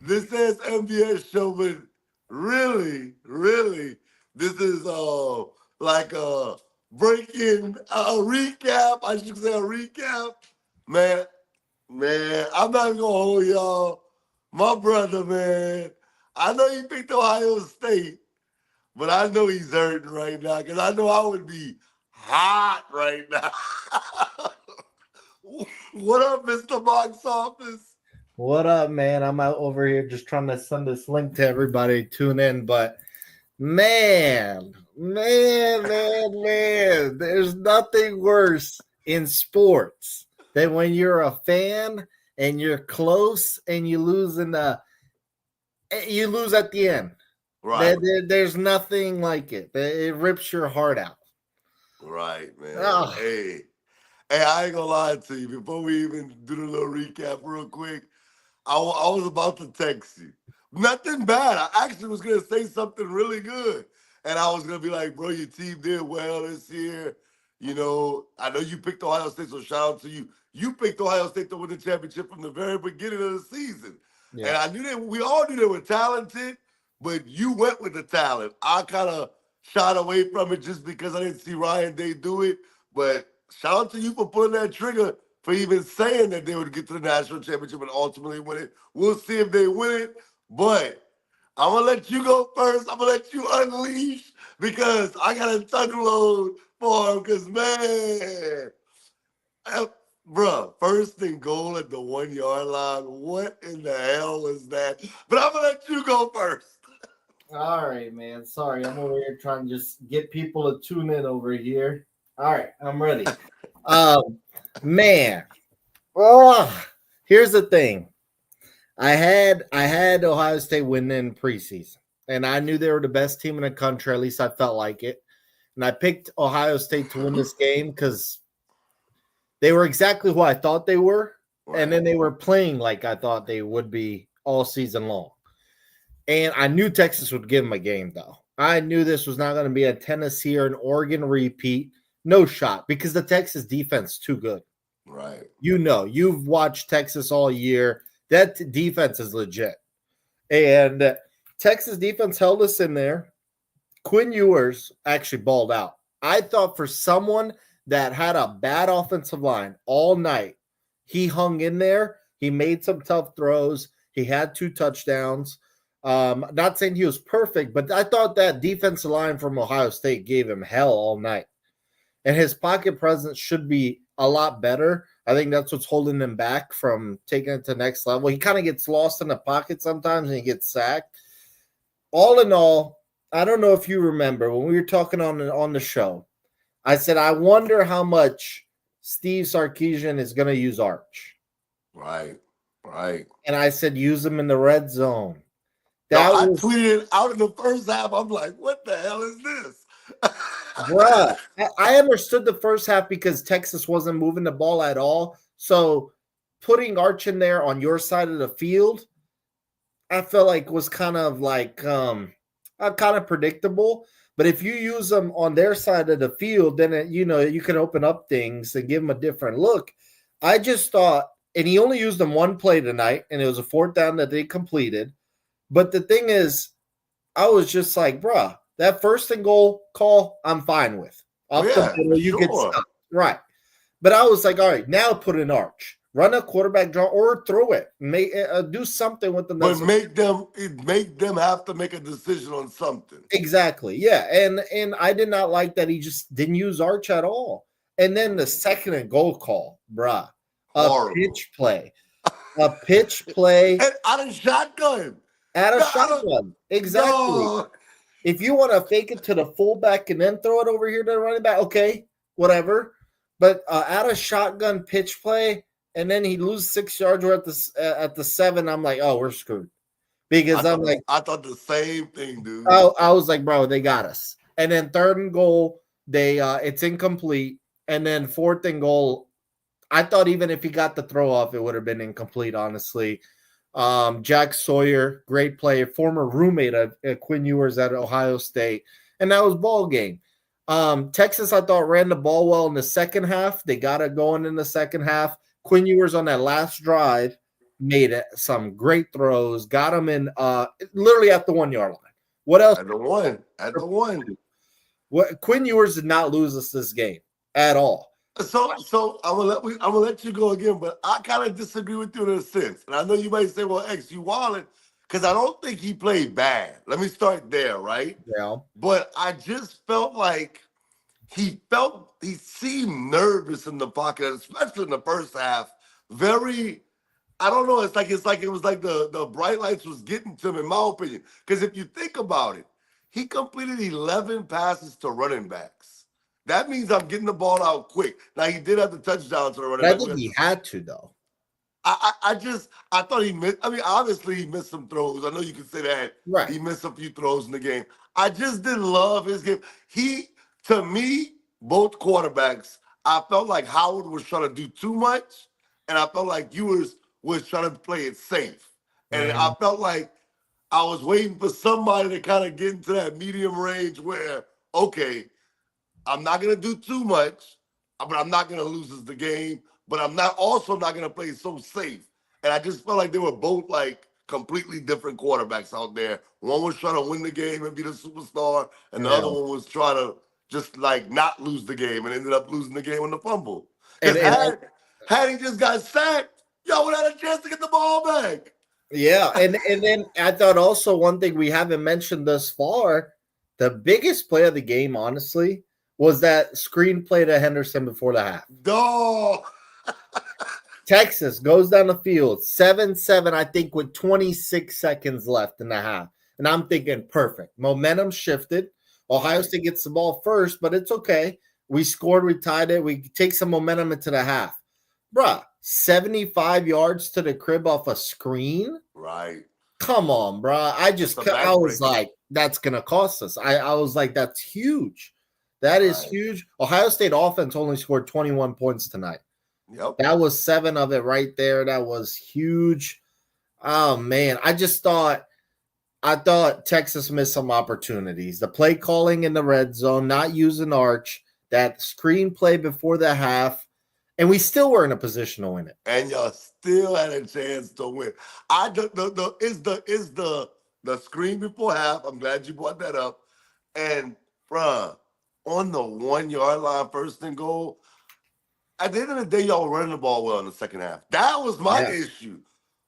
This says MBS show, but really, this is like a breaking a recap. I should say a recap. Man, man, I'm not even gonna hold y'all. My brother, man. I know he picked Ohio State, but I know he's hurting right now because I know I would be hot right now. What up, Mr. Box Office? What up, man? I'm out over here just trying to send this link to everybody. Tune in, but man, there's nothing worse in sports than when you're a fan and you're close and you lose at the end. Right. There's nothing like it. It rips your heart out. Right, man. Oh, Hey, I ain't gonna lie to you. Before we even do the little recap real quick, I was about to text you. Nothing bad. I actually was gonna say something really good. And I was gonna be like, bro, your team did well this year. You know, I know you picked Ohio State, so shout out to you. You picked Ohio State to win the championship from the very beginning of the season. And yeah. I knew we all knew they were talented, but you went with the talent. I kind of shied away from it just because I didn't see Ryan Day do it. But shout out to you for pulling that trigger, for even saying that they would get to the national championship and ultimately win it. We'll see if they win it. But I'm gonna let you go first. I'm gonna let you unleash because I got a tongue load for him. Cause man, uh, bruh, first and goal at the 1 yard line. What in the hell was that? But I'm gonna let you go first. All right, man. Sorry, I'm over here trying to just get people to tune in over here. All right, I'm ready. Um, man. Oh, here's the thing. I had Ohio State winning preseason, and I knew they were the best team in the country. At least I felt like it. And I picked Ohio State to win this game because they were exactly who I thought they were, and then Right. they were playing like I thought they would be all season long. And I knew Texas would give them a game, though. I knew this was not going to be a Tennessee or an Oregon repeat. No shot because the Texas defense is too good. Right. You know, you've watched Texas all year. That defense is legit. And Texas defense held us in there. Quinn Ewers actually balled out. I thought for someone that had a bad offensive line all night, he hung in there. He made some tough throws. He had 2 touchdowns. Not saying he was perfect, but I thought that defensive line from Ohio State gave him hell all night. And his pocket presence should be a lot better. I think that's what's holding him back from taking it to the next level. He kind of gets lost in the pocket sometimes and he gets sacked. All in all, I don't know if you remember when we were talking on the show. I said I wonder how much Steve Sarkisian is going to use Arch, Right. Right. and I said use him in the red zone. No, That I was tweeted out in the first half. I'm like, what the hell is this? bruh. I understood the first half because Texas wasn't moving the ball at all. So putting Arch in there on your side of the field, I felt like was kind of like kind of predictable. But if you use them on their side of the field, then you can open up things and give them a different look. I just thought, and he only used them one play tonight, and it was a 4th down that they completed. But the thing is, I was just like, bruh, that 1st and goal call, I'm fine with. Oh Up the yeah, for middle, you get sure. stopped. Right. But I was like, all right, now put an Arch. Run a quarterback draw or throw it. Do something with them. But make them have to make a decision on something. Exactly. Yeah. And I did not like that he just didn't use Arch at all. And then the 2nd and goal call, bruh. A Horrible. pitch play. A pitch play And out of shotgun. at a No, I don't, shotgun. Exactly. no. If you want to fake it to the fullback and then throw it over here to the running back, okay, whatever. But at a shotgun pitch play, and then he loses 6 yards. We're at the 7. I'm like, oh, we're screwed because I'm like, I thought the same thing, dude. oh, I was like, bro, they got us. And then 3rd and goal, it's incomplete. And then 4th and goal, I thought even if he got the throw off, it would have been incomplete, honestly. Jack Sawyer, great player, former roommate of Quinn Ewers at Ohio State. And that was ball game. Texas, I thought, ran the ball well in the second half. They got it going in the second half. Quinn Ewers on that last drive made some great throws, got him in literally at the 1 yard line. What else? At the one. What Quinn Ewers did not lose us this game at all. So I'm gonna let you go again, but I kind of disagree with you in a sense. And I know you might say, well, X, you wildin', because I don't think he played bad. Let me start there, right? Yeah. But I just felt like he seemed nervous in the pocket, especially in the first half. Very, I don't know. It was like the bright lights was getting to him, in my opinion. Because if you think about it, he completed 11 passes to running backs. That means I'm getting the ball out quick. Now he did have the touchdown to the running back. I think he had to though. I thought he missed. I mean, obviously he missed some throws. I know you can say that. Right. He missed a few throws in the game. I just didn't love his game. To me, both quarterbacks, I felt like Howard was trying to do too much, and I felt like Ewers was trying to play it safe. And I felt like I was waiting for somebody to kind of get into that medium range where, okay, I'm not going to do too much, but I'm not going to lose us the game, but I'm not going to play so safe. And I just felt like they were both like completely different quarterbacks out there. One was trying to win the game and be the superstar, and the other one was trying to just like not lose the game and ended up losing the game on the fumble. Because had he just got sacked, y'all would have had a chance to get the ball back. Yeah, and then I thought also one thing we haven't mentioned thus far, the biggest play of the game, honestly, was that screenplay to Henderson before the half. No. Texas goes down the field, 7-7, I think, with 26 seconds left in the half. And I'm thinking, perfect. Momentum shifted. Ohio State gets the ball first, but it's okay. We scored, we tied it. We take some momentum into the half. Bruh, 75 yards to the crib off a screen? Right. Come on, bruh. I was like, that's going to cost us. I was like, that's huge. That is huge. Ohio State offense only scored 21 points tonight. Yep. That was 7 of it right there. That was huge. Oh, man. I thought Texas missed some opportunities. The play calling in the red zone, not using Arch, that screenplay before the half, and we still were in a position to win it. And y'all still had a chance to win. The screen before half. I'm glad you brought that up. And bruh, on the 1 yard line, first and goal. At the end of the day, y'all were running the ball well in the second half. That was my issue.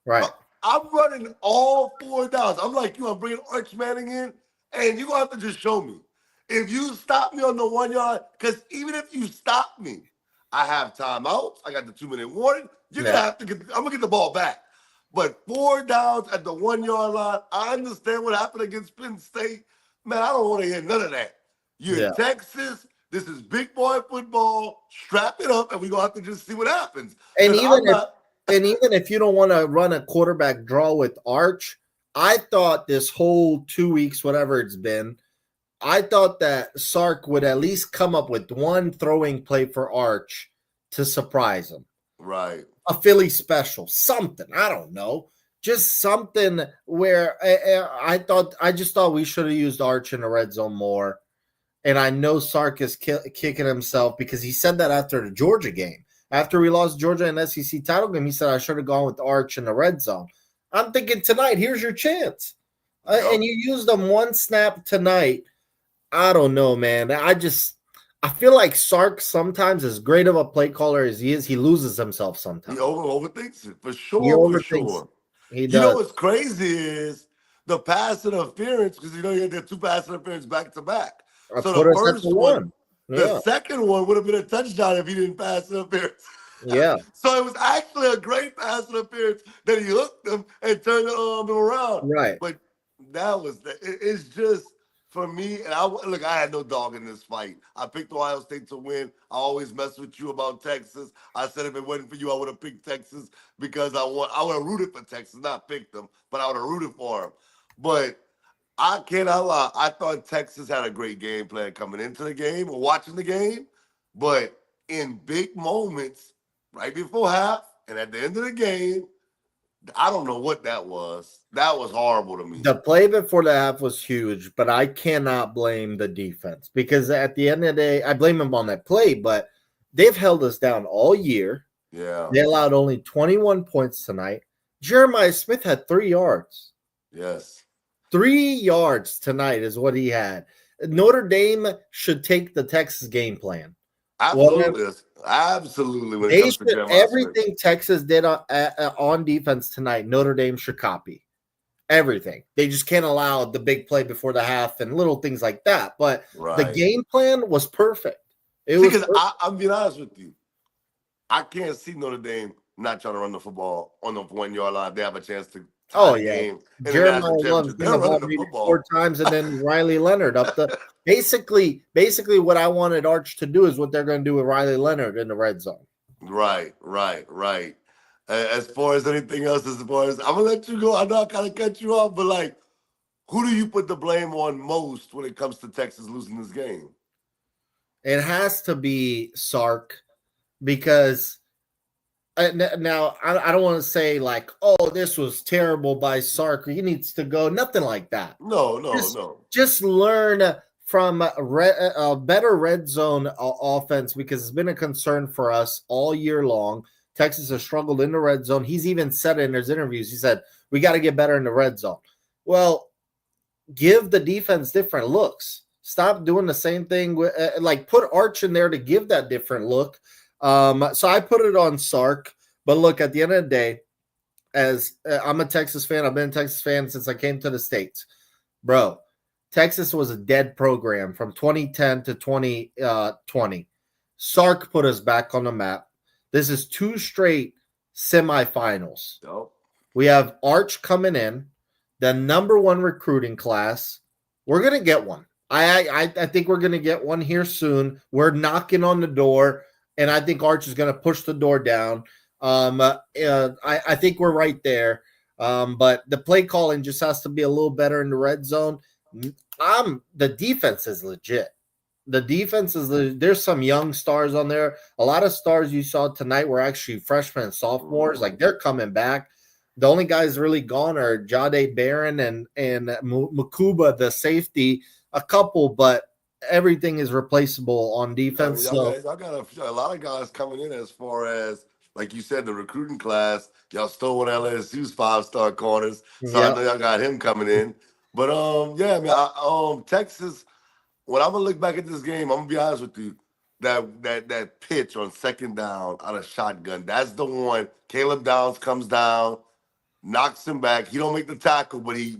Right. I'm running all 4 downs. I'm like, I'm bringing Arch Manning in, and you're going to have to just show me. If you stop me on the 1 yard, because even if you stop me, I have timeouts. I got the 2-minute warning. You're going to have to I'm going to get the ball back. But 4 downs at the 1 yard line, I understand what happened against Penn State. Man, I don't want to hear none of that. You're in Texas. This is big boy football. Strap it up, and we're going to have to just see what happens. And even if you don't want to run a quarterback draw with Arch, I thought this whole 2 weeks, whatever it's been, I thought that Sark would at least come up with one throwing play for Arch to surprise him. Right. A Philly special, something. I don't know. Just something where I just thought we should have used Arch in the red zone more. And I know Sark is kicking himself because he said that after the Georgia game. After we lost Georgia in the SEC title game, he said, I should have gone with Arch in the red zone. I'm thinking tonight, here's your chance. And you used them one snap tonight. I don't know, man. I feel like Sark sometimes, as great of a play caller as he is, he loses himself sometimes. He overthinks it, for sure. He does. You know what's crazy is the pass interference, because you had the 2 pass interference back to back. So the first one, the second one would have been a touchdown if he didn't pass interference. Yeah. So it was actually a great pass interference that he hooked them and turned them around. Right. But it's just, for me, and I had no dog in this fight. I picked Ohio State to win. I always mess with you about Texas. I said if it wasn't for you, I would have picked Texas because I would have rooted for Texas, not picked them, but I would have rooted for them. But I cannot lie. I thought Texas had a great game plan coming into the game or watching the game. But in big moments, right before half and at the end of the game, I don't know what that was. That was horrible to me. The play before the half was huge, but I cannot blame the defense because at the end of the day, I blame them on that play, but they've held us down all year. Yeah. They allowed only 21 points tonight. Jeremiah Smith had 3 yards. Yes. 3 yards tonight is what he had. Notre Dame should take the Texas game plan. Absolutely. Absolutely when it They comes to should Jeremiah Smith. everything Texas did on defense tonight. Notre Dame should copy everything. They just can't allow the big play before the half and little things like that. But the game plan was perfect. Because I'm being honest with you, I can't see Notre Dame not trying to run the football on the 1 yard line. They have a chance to tie the game in the national championship. They're running the football 4 times, and then Riley Leonard up the. Basically, what I wanted Arch to do is what they're going to do with Riley Leonard in the red zone. Right. As far as anything else, I'm gonna let you go. I know I kind of cut you off, but like, who do you put the blame on most when it comes to Texas losing this game? It has to be Sark, because now I don't want to say like, oh, this was terrible by Sark, he needs to go. Nothing like that. No. Just learn from a better red zone offense, because it's been a concern for us all year long. Texas has struggled in the red zone. He's even said it in his interviews. He said, we got to get better in the red zone. Well, give the defense different looks. Stop doing the same thing. Like, put Arch in there to give that different look. So I put it on Sark. But look, at the end of the day, as I'm a Texas fan, I've been a Texas fan since I came to the States. Bro, Texas was a dead program from 2010 to 2020. Sark put us back on the map. This is 2 straight semifinals. Nope. We have Arch coming in, the number 1 recruiting class. We're going to get one. I think we're going to get one here soon. We're knocking on the door, and I think Arch is going to push the door down. I think we're right there. But the play calling just has to be a little better in the red zone. The defense is legit. There's some young stars on there. A lot of stars you saw tonight were actually freshmen and sophomores. Like, they're coming back. The only guys really gone are Jahdae Barron and Makuba, the safety, a couple, but everything is replaceable on defense. I got a lot of guys coming in, as far as, like you said, the recruiting class. Y'all stole one of LSU's 5-star corners, so I know y'all got him coming in. But Texas. When I'm gonna look back at this game, I'm gonna be honest with you. That pitch on 2nd down out of shotgun, that's the one. Caleb Downs comes down, knocks him back. He don't make the tackle, but he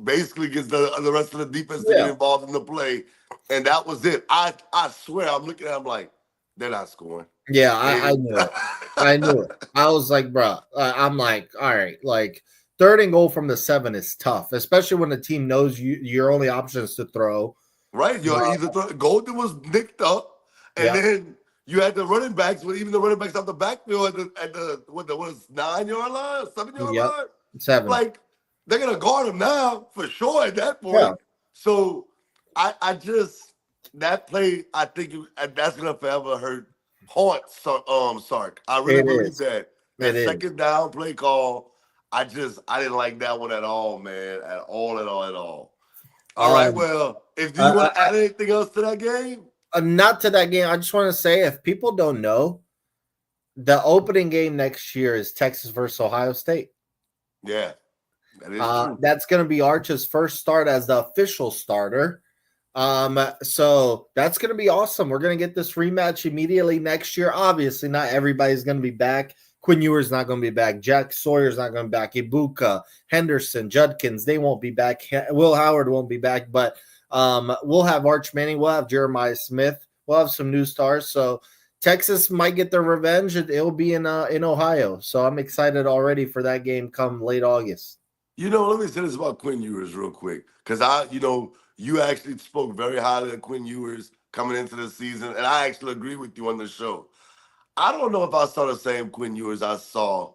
basically gets the rest of the defense to get involved in the play, and that was it. I swear, I'm looking at him like, they're not scoring. Yeah, I knew it. I knew it. I was like, bro, I'm like, all right, like, 3rd and goal from the 7 is tough, especially when the team knows your only option is to throw. Right, Golden was nicked up, and then you had the running backs, but even the running backs out the backfield at the 9 yard line, 7 yard line, 7. Like, they're gonna guard him now for sure at that point. Yeah. So I just, that play, I think that's gonna forever haunt Sark. I really believe that 2nd down play call. I didn't like that one at all, man, at all. All right, well, if you want to add anything else to that game? Not to that game. I just want to say, if people don't know, the opening game next year is Texas versus Ohio State. Yeah, that is true. That's going to be Arch's first start as the official starter. So that's going to be awesome. We're going to get this rematch immediately next year. Obviously, not everybody's going to be back. Quinn Ewers not going to be back. Jack Sawyer's not going to be back. Ibuka, Henderson, Judkins, they won't be back. Will Howard won't be back. But we'll have Arch Manning. We'll have Jeremiah Smith. We'll have some new stars. So Texas might get their revenge. It'll be in Ohio. So I'm excited already for that game come late August. Let me say this about Quinn Ewers real quick. Because you actually spoke very highly of Quinn Ewers coming into the season. And I actually agree with you on the show. I don't know if I saw the same Quinn Ewers I saw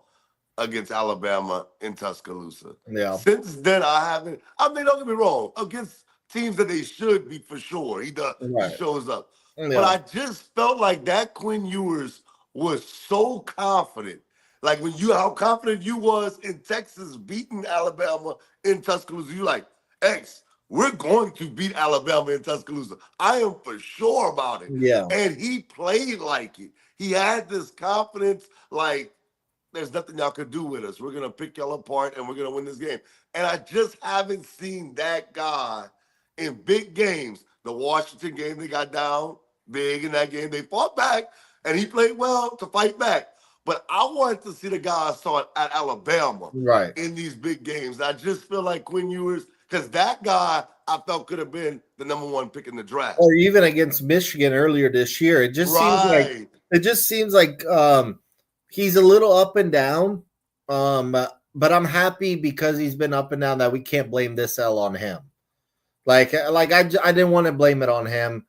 against Alabama in Tuscaloosa. Yeah. Since then, I haven't. I mean, don't get me wrong. Against teams that they should be for sure, he does. Right. He shows up. Yeah. But I just felt like that Quinn Ewers was so confident. Like how confident you was in Texas beating Alabama in Tuscaloosa. You like, X, we're going to beat Alabama in Tuscaloosa. I am for sure about it. Yeah. And he played like it. He had this confidence, like, there's nothing y'all can do with us. We're gonna pick y'all apart and we're gonna win this game. And I just haven't seen that guy in big games. The Washington game, they got down big in that game. They fought back, and he played well to fight back. But I wanted to see the guy I saw at Alabama Right. in these big games. I just feel like Quinn Ewers, because that guy I felt could have been the number one pick in the draft. Or even against Michigan earlier this year. Right. It just seems like he's a little up and down. But I'm happy because he's been up and down that we can't blame this L on him. Like I didn't want to blame it on him,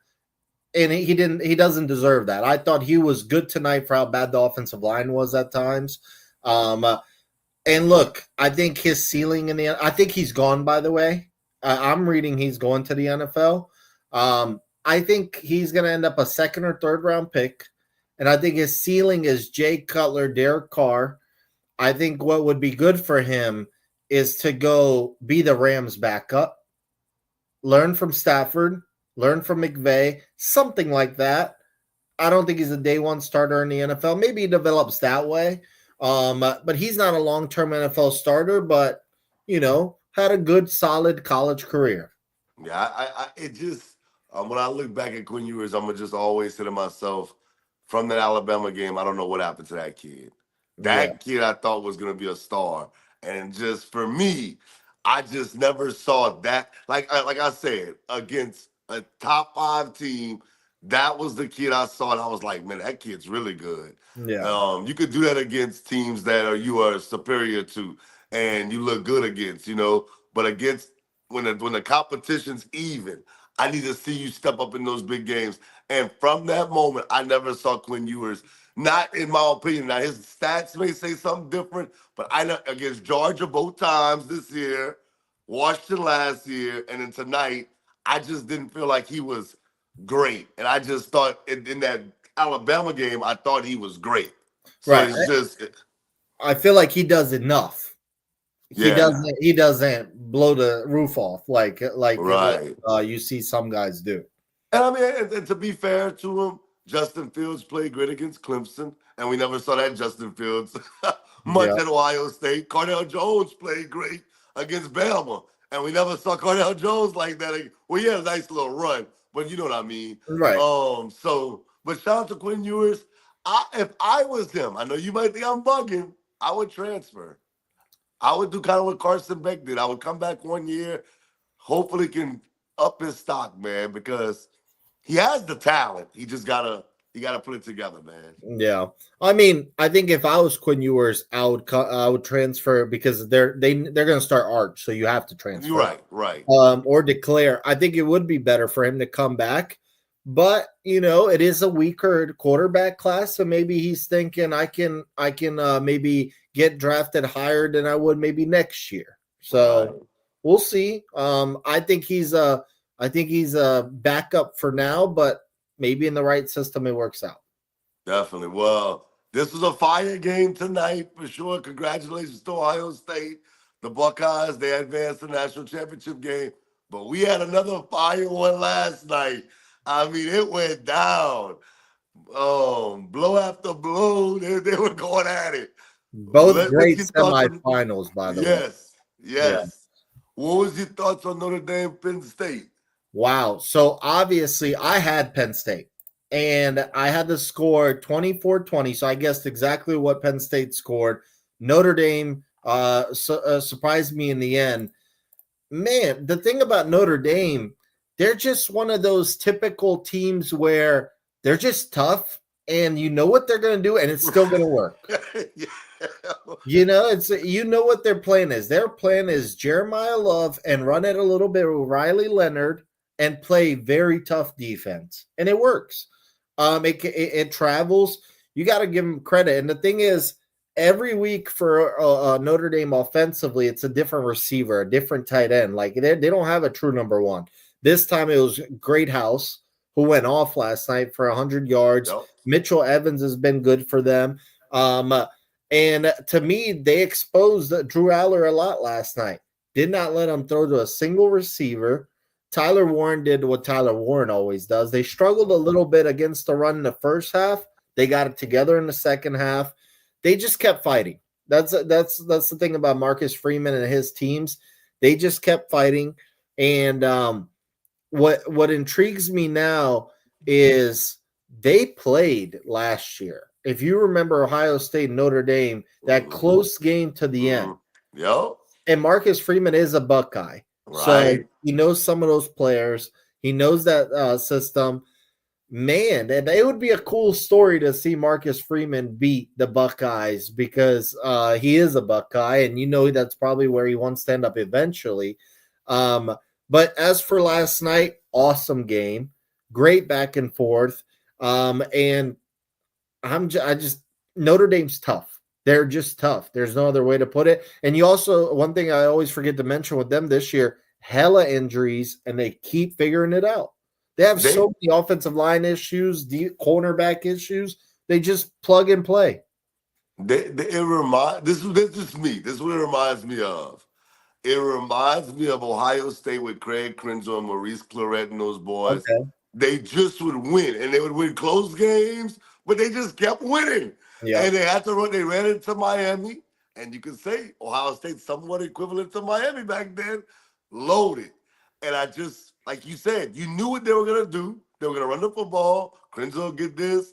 and he didn't. He doesn't deserve that. I thought he was good tonight for how bad the offensive line was at times. And look, I think his ceiling I think he's gone. By the way, I'm reading he's going to the NFL. I think he's going to end up a second or third round pick, and I think his ceiling is Jay Cutler, Derek Carr. I think what would be good for him is to go be the Rams' backup, learn from Stafford, learn from McVay, something like that. I don't think he's a day one starter in the NFL. Maybe he develops that way. But he's not a long-term NFL starter, but, had a good, solid college career. Yeah, it just, when I look back at Quinn Ewers, I'm going to just always say to myself, from that Alabama game, I don't know what happened to that kid. That kid I thought was going to be a star. And just for me, I just never saw that. Like I said, against a top 5 team, that was the kid I saw, and I was like, man, that kid's really good. Yeah. You could do that against teams that you are superior to and you look good against, But against when the competition's even, I need to see you step up in those big games. And from that moment, I never saw Quinn Ewers. Not in my opinion. Now his stats may say something different, but I know against Georgia both times this year, Washington last year, and then tonight, I just didn't feel like he was great. And I just thought in that Alabama game, I thought he was great. So Right. it's just, I feel like he does enough. Yeah. He doesn't blow the roof off like Right. You see some guys do. And I mean, and to be fair to him, Justin Fields played great against Clemson, and we never saw that Justin Fields much Yeah. at Ohio State. Cardell Jones played great against Bama, and we never saw Cardell Jones like that. Well, he had a nice little run, but you know what I mean. Right. But shout out to Quinn Ewers. If I was him, I know you might think I'm bugging, I would transfer. I would do kind of what Carson Beck did. I would come back 1 year, hopefully can up his stock, man, because he has the talent. He gotta put it together, man. Yeah, I mean, I think if I was Quinn Ewers, I would transfer because they're going to start Arch, so you have to transfer. You're right. Or declare. I think it would be better for him to come back, but it is a weaker quarterback class, so maybe he's thinking I can maybe get drafted higher than I would maybe next year. So we'll see. I think he's a backup for now, but maybe in the right system it works out. Definitely. Well, this was a fire game tonight for sure. Congratulations to Ohio State. The Buckeyes, they advanced to the national championship game. But we had another fire one last night. I mean, it went down. Blow after blow. They were going at it. Both great semifinals, by the way. Yes. Yeah. What was your thoughts on Notre Dame, Penn State? Wow. So obviously I had Penn State and I had the score 24-20. So I guessed exactly what Penn State scored. Notre Dame surprised me in the end. Man, the thing about Notre Dame, they're just one of those typical teams where they're just tough and you know what they're going to do and it's still going to work. What their plan is. Their plan is Jeremiah Love and run it a little bit with Riley Leonard and play very tough defense. And it works. It travels. You got to give them credit. And the thing is, every week for Notre Dame offensively, it's a different receiver, a different tight end. Like they don't have a true number one. This time it was Greathouse who went off last night for 100 yards. Yep. Mitchell Evans has been good for them. And to me, they exposed Drew Aller a lot last night. Did not let him throw to a single receiver. Tyler Warren did what Tyler Warren always does. They struggled a little bit against the run in the first half. They got it together in the second half. they just kept fighting. That's the thing about Marcus Freeman and his teams. They just kept fighting. And what intrigues me now is they played last year. If you remember Ohio State, Notre Dame, that close game to the end. Yep. And Marcus Freeman is a Buckeye. Right. So he knows some of those players. He knows that system. Man, and it would be a cool story to see Marcus Freeman beat the Buckeyes because he is a Buckeye, and you know that's probably where he wants to end up eventually. But as for last night, awesome game, great back and forth, and I just Notre Dame's tough. They're just tough. There's no other way to put it. And you also, one thing I always forget to mention with them this year, hella injuries, and they keep figuring it out. They have so many offensive line issues, deep cornerback issues. They just plug and play. This is me. This is what it reminds me of. It reminds me of Ohio State with Craig Krenzel and Maurice Clarett and those boys. Okay. They just would win, and they would win close games, but they just kept winning. Yeah. And they had to run. They ran into Miami, and you could say Ohio State somewhat equivalent to Miami back then, loaded. And I just, like you said, you knew what they were going to do. They were going to run the football. Krenzel will get this.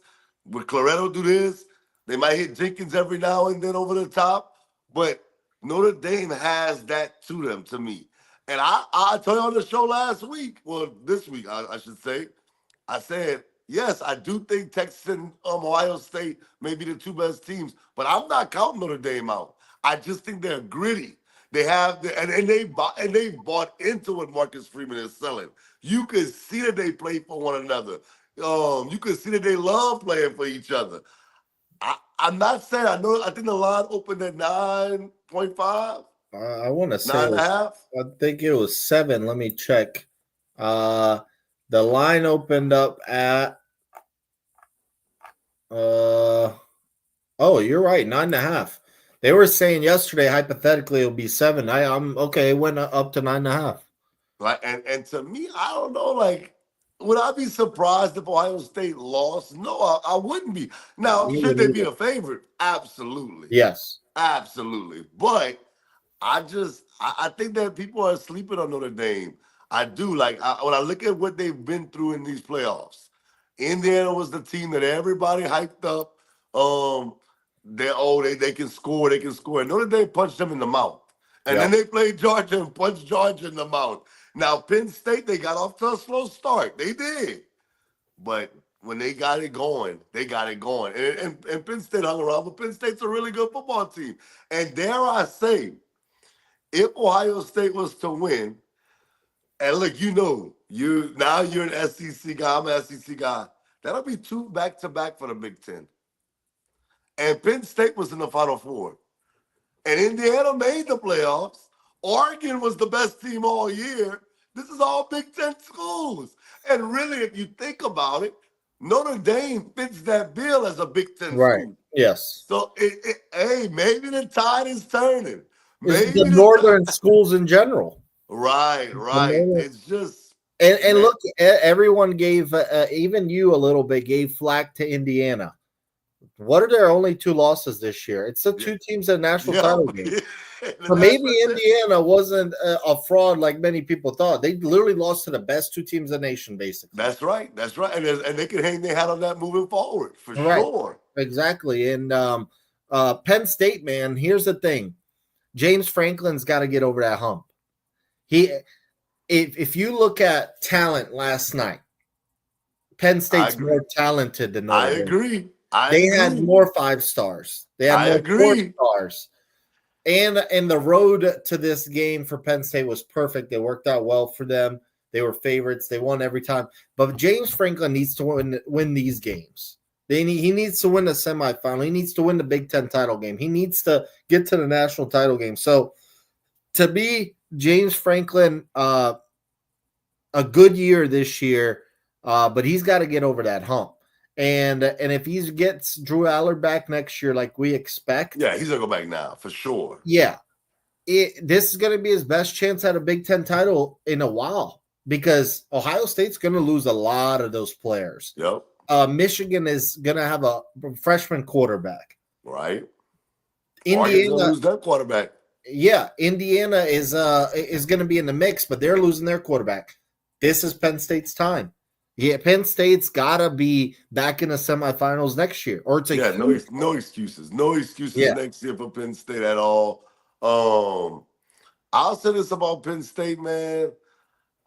With Clarett will do this. They might hit Jenkins every now and then over the top. But Notre Dame has that to them, to me. And I told you on the show last week, well, this week, I should say, I said, yes, I do think Texas and Ohio State may be the two best teams, but I'm not counting Notre Dame out. I just think they're gritty. They have and they bought into what Marcus Freeman is selling. You could see that they play for one another. You could see that they love playing for each other. I'm not saying I think the line opened at 9.5. I want to say 9.5. I think it was 7. Let me check. The line opened up at oh, you're right, 9.5. They were saying yesterday, hypothetically, it'll be 7. I'm okay. It went up to 9.5. Right, and to me, I don't know. Like, would I be surprised if Ohio State lost? No, I wouldn't be. Now, should they be a favorite? Absolutely. Yes, absolutely. But I think that people are sleeping on Notre Dame. I do. Like, when I look at what they've been through in these playoffs, Indiana was the team that everybody hyped up. They can score. They can score. And Notre Dame punched them in the mouth. And then they played Georgia and punched Georgia in the mouth. Now, Penn State, they got off to a slow start. They did. But when they got it going, they got it going. And Penn State hung around, but Penn State's a really good football team. And dare I say, if Ohio State was to win, and look, you're an SEC guy, I'm an SEC guy, that'll be 2 back-to-back for the Big Ten. And Penn State was in the Final Four. And Indiana made the playoffs. Oregon was the best team all year. This is all Big Ten schools. And really, if you think about it, Notre Dame fits that bill as a Big Ten school. Yes. So, hey, maybe the tide is turning. Maybe the northern schools in general. Right. It's just. And look, everyone gave, even you a little bit, gave flack to Indiana. What are their only 2 losses this year? It's the 2 teams at national title game. So maybe Indiana wasn't a fraud like many people thought. They literally lost to the best 2 teams in the nation, basically. That's right. And they can hang their hat on that moving forward, for sure. Exactly. And Penn State, man, here's the thing. James Franklin's got to get over that hump. If you look at talent last night, Penn State's more talented than Notre Dame. I agree. They had more 5 stars. They had more 4 stars. And the road to this game for Penn State was perfect. It worked out well for them. They were favorites. They won every time. But James Franklin needs to win these games. He needs to win the semifinal. He needs to win the Big Ten title game. He needs to get to the national title game. So to be James Franklin, a good year this year, but he's got to get over that hump. And if he gets Drew Allard back next year like we expect. Yeah, he's going to go back now for sure. Yeah. This is going to be his best chance at a Big Ten title in a while because Ohio State's going to lose a lot of those players. Yep. Michigan is going to have a freshman quarterback. Right. Oregon's gonna Indiana, lose their quarterback. yeah, Indiana is going to be in the mix, but they're losing their quarterback. This is Penn State's time. Yeah, Penn State's got to be back in the semifinals next year, or it's a Yeah, huge. no excuses. No excuses Yeah, next year for Penn State at all. I'll say this about Penn State, man.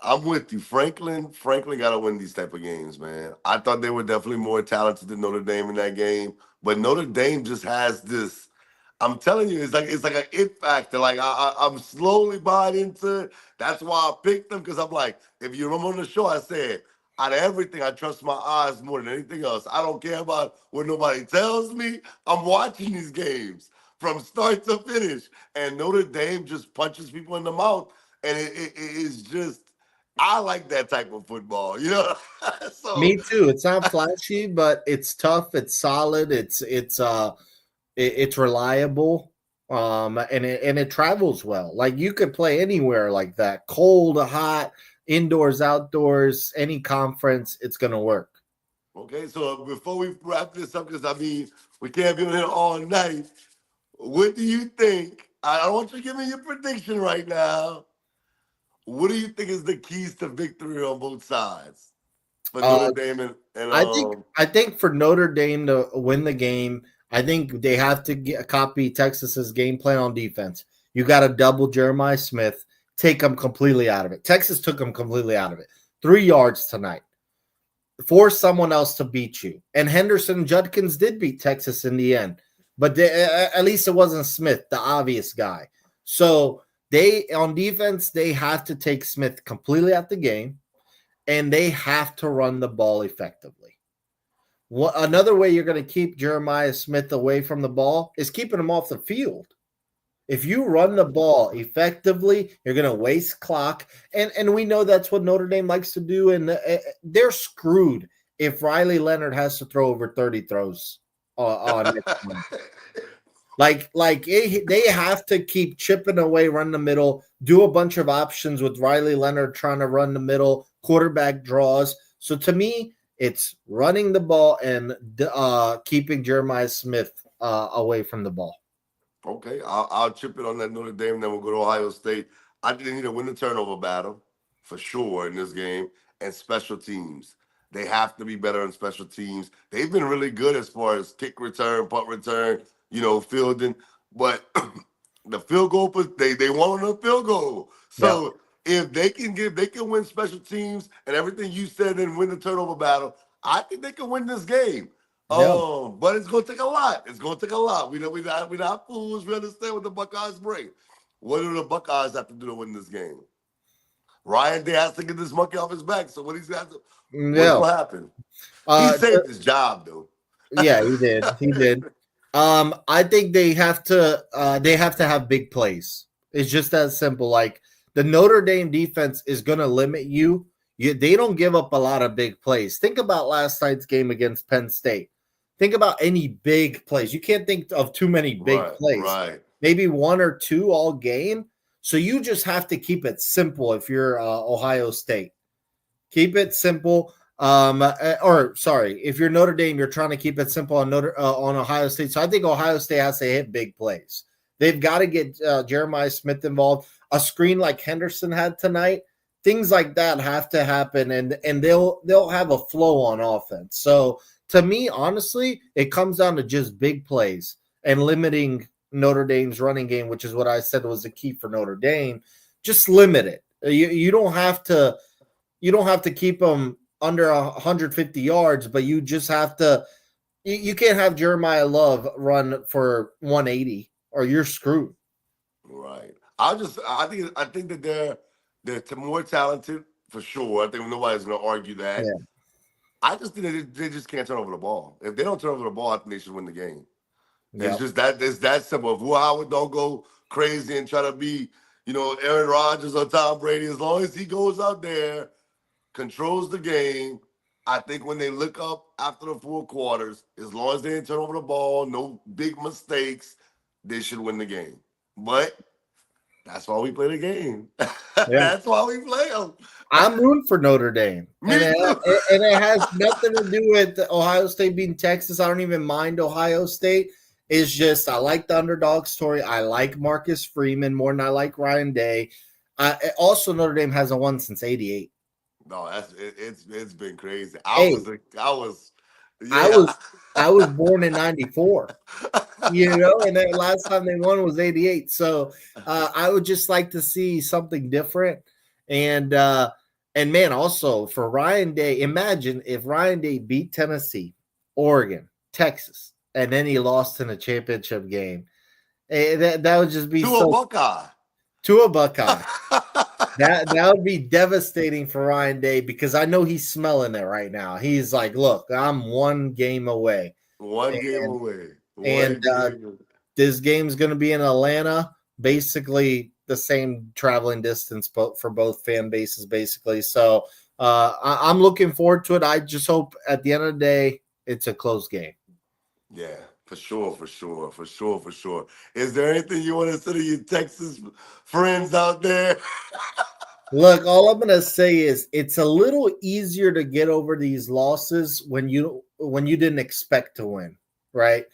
I'm with you. Franklin got to win these type of games, man. I thought they were definitely more talented than Notre Dame in that game, but Notre Dame just has this. I'm telling you, it's like an it factor. Like I'm slowly buying into it. That's why I picked them because I'm like, if you remember on the show, I said out of everything, I trust my eyes more than anything else. I don't care about what nobody tells me. I'm watching these games from start to finish, and Notre Dame just punches people in the mouth, and it is just. I like that type of football, you know. So me too. It's not flashy, but it's tough. It's solid. It's reliable. And it travels well. Like you could play anywhere like that, cold, hot, indoors, outdoors, any conference. It's gonna work. okay, so before we wrap this up, because I mean we can't be on here all night. What do you think? I don't want you to give me your prediction right now. What do you think is the keys to victory on both sides for Uh, Notre Dame and I think for Notre Dame to win the game, I think they have to copy Texas's game plan on defense. You got to double Jeremiah Smith, take him completely out of it. Texas took him completely out of it. 3 yards tonight. Force someone else to beat you. And Henderson Judkins did beat Texas in the end, but at least it wasn't Smith, the obvious guy. So they on defense, they have to take Smith completely out the game, and they have to run the ball effectively. Another way you're going to keep Jeremiah Smith away from the ball is keeping him off the field. If you run the ball effectively, you're going to waste clock. And we know that's what Notre Dame likes to do. And they're screwed if Riley Leonard has to throw over 30 throws on it. They have to keep chipping away, run the middle, do a bunch of options with Riley Leonard trying to run the middle, quarterback draws. So to me, it's running the ball and keeping Jeremiah Smith away from the ball. Okay, I'll chip it on that Notre Dame. Then we'll go to Ohio State. I think they need to win the turnover battle for sure in this game, and special teams. They have to be better in special teams. They've been really good as far as kick return, punt return, fielding. But the field goal, they won on the field goal. So if they can win special teams and everything you said and win the turnover battle, I think they can win this game. But it's gonna take a lot. It's gonna take a lot. We're not fools. We understand what the Buckeyes bring. What do the Buckeyes have to do to win this game? Ryan Day has to get this monkey off his back. So what's gonna happen? He saved his job, though. Yeah, he did. He did. I think they have to have big plays. It's just that simple. Like the Notre Dame defense is gonna limit you. They don't give up a lot of big plays. Think about last night's game against Penn State. Think about any big plays. You can't think of too many big plays. Right. Maybe one or two all game. So you just have to keep it simple if you're Ohio State. Keep it simple. If you're Notre Dame, you're trying to keep it simple on Ohio State. So I think Ohio State has to hit big plays. They've got to get Jeremiah Smith involved. A screen like Henderson had tonight. Things like that have to happen, and they'll have a flow on offense. So to me, honestly, it comes down to just big plays and limiting Notre Dame's running game, which is what I said was the key for Notre Dame. Just limit it. You don't have to keep them under 150 yards, but you just have to. You can't have Jeremiah Love run for 180, or you're screwed. Right. I think that they're more talented for sure. I think nobody's going to argue that. Yeah. I just think they just can't turn over the ball. If they don't turn over the ball, I think they should win the game. Yeah. It's just that it's that simple. If Howard don't go crazy and try to be, Aaron Rodgers or Tom Brady, as long as he goes out there, controls the game, I think when they look up after the 4 quarters, as long as they didn't turn over the ball, no big mistakes, they should win the game. But that's why we play the game. That's why we play them. I'm rooting for Notre Dame. And it has nothing to do with Ohio State beating Texas. I don't even mind Ohio State. It's just I like the underdog story. I like Marcus Freeman more than I like Ryan Day. Also, Notre Dame hasn't won since '88. No, it's been crazy. Hey, I Yeah. was I was born in '94. And the last time they won was '88. So I would just like to see something different. And man, also for Ryan Day, imagine if Ryan Day beat Tennessee, Oregon, Texas, and then he lost in a championship game. That would just be To a Buckeye. To a Buckeye. That would be devastating for Ryan Day because I know he's smelling it right now. He's like, look, I'm one game away. One game away. This game's going to be in Atlanta, basically the same traveling distance for both fan bases, basically. So I'm looking forward to it. I just hope at the end of the day, it's a close game. Yeah, for sure. Is there anything you want to say to your Texas friends out there? Look, all I'm going to say is it's a little easier to get over these losses when you didn't expect to win, right?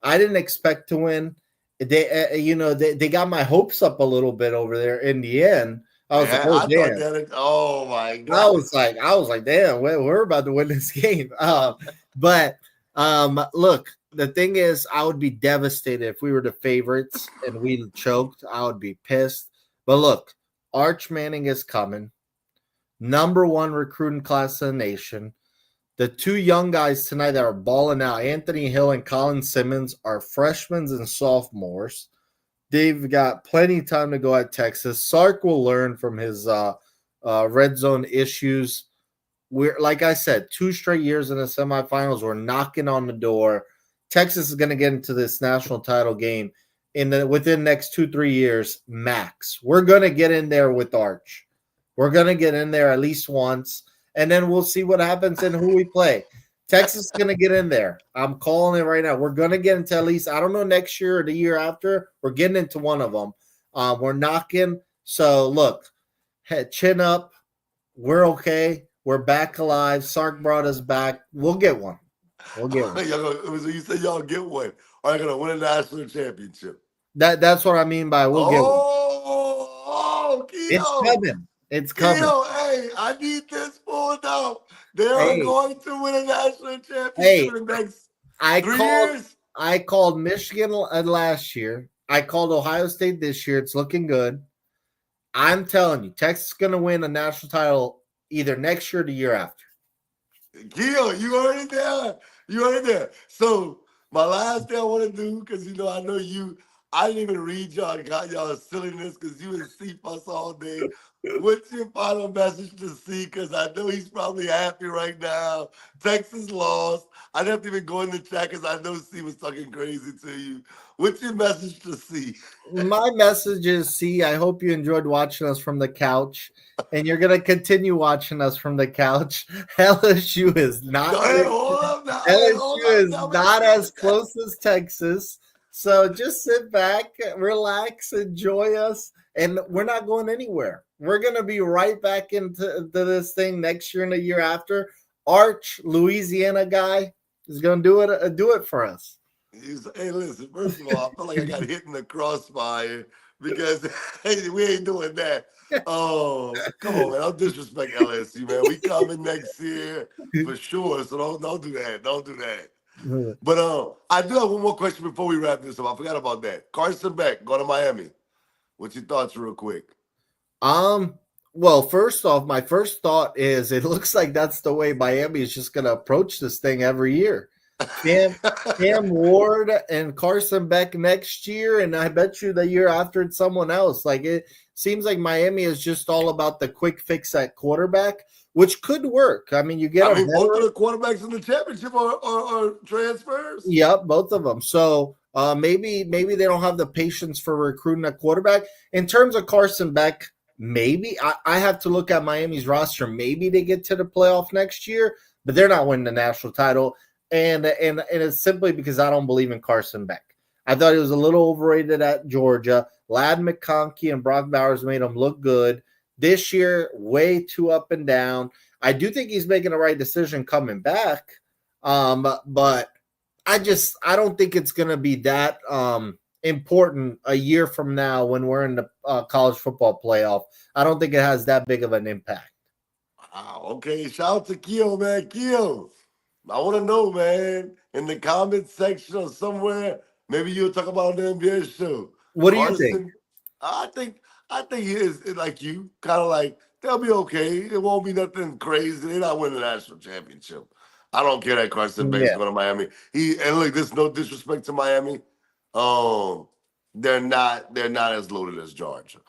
I didn't expect to win. They got my hopes up a little bit over there in the end. I was like, oh damn! Oh my god! I was like, damn, we're about to win this game. But look, the thing is, I would be devastated if we were the favorites and we choked. I would be pissed. But look, Arch Manning is coming. Number 1 recruiting class in the nation. The 2 young guys tonight that are balling out, Anthony Hill and Colin Simmons, are freshmen and sophomores. They've got plenty of time to go at Texas. Sark will learn from his red zone issues. We're, like I said, 2 straight years in the semifinals. We're knocking on the door. Texas is going to get into this national title game within the next 2-3 years, max. We're going to get in there with Arch. We're going to get in there at least once, and then we'll see what happens and who we play. Texas is going to get in there. I'm calling it right now. We're going to get into at least, I don't know, next year or the year after. We're getting into one of them. We're knocking. So, look, chin up. We're okay. We're back alive. Sark brought us back. We'll get one. So you said y'all get one. Are you going to win a national championship? That's what I mean by we'll get one. Keto. It's coming. Hey, I need this pulled out. They are going to win a national championship in the next 3 years. I called Michigan last year. I called Ohio State this year. It's looking good. I'm telling you, Texas is going to win a national title either next year or the year after. Gil, you heard it there. So my last thing I want to do, because I know you, I didn't even read y'all and got y'all silliness because you and C fuss all day. What's your final message to C? Because I know he's probably happy right now. Texas lost. I didn't have to even go in the chat because I know C was talking crazy to you. What's your message to C? My message is, C, I hope you enjoyed watching us from the couch, and you're going to continue watching us from the couch. LSU is not as close as Texas. So just sit back, relax, enjoy us, and we're not going anywhere. We're going to be right back into this thing next year and the year after. Arch, Louisiana guy, is going to do it for us. Hey, listen, first of all, I feel like I got hit in the crossfire because hey, we ain't doing that. Oh, come on, man. Don't disrespect LSU, man. We coming next year for sure. So don't do that. Don't do that. But I do have one more question before we wrap this up. I forgot about that. Carson Beck going to Miami. What's your thoughts, real quick? Well, first off, my first thought is it looks like that's the way Miami is just going to approach this thing every year. Cam Ward and Carson Beck next year, and I bet you the year after it's someone else. Like, it seems like Miami is just all about the quick fix at quarterback, which could work. I mean, both of the quarterbacks in the championship are transfers. Yep, both of them. So maybe they don't have the patience for recruiting a quarterback. In terms of Carson Beck, maybe I have to look at Miami's roster. Maybe they get to the playoff next year, but they're not winning the national title. And it's simply because I don't believe in Carson Beck. I thought he was a little overrated at Georgia. Ladd McConkey and Brock Bowers made him look good. This year, way too up and down. I do think he's making the right decision coming back, but I don't think it's going to be that important a year from now when we're in the college football playoff. I don't think it has that big of an impact. Wow, okay, shout out to Keo, man. Keo, I want to know, man, in the comment section or somewhere, maybe you'll talk about the NBA show. What do you think? Carson, I think, I think he is like you, kind of like they'll be okay. It won't be nothing crazy. They're not winning the national championship. I don't care that Carson Beck's Yeah, going to Miami. And look, this no disrespect to Miami. Um, they're not as loaded as Georgia.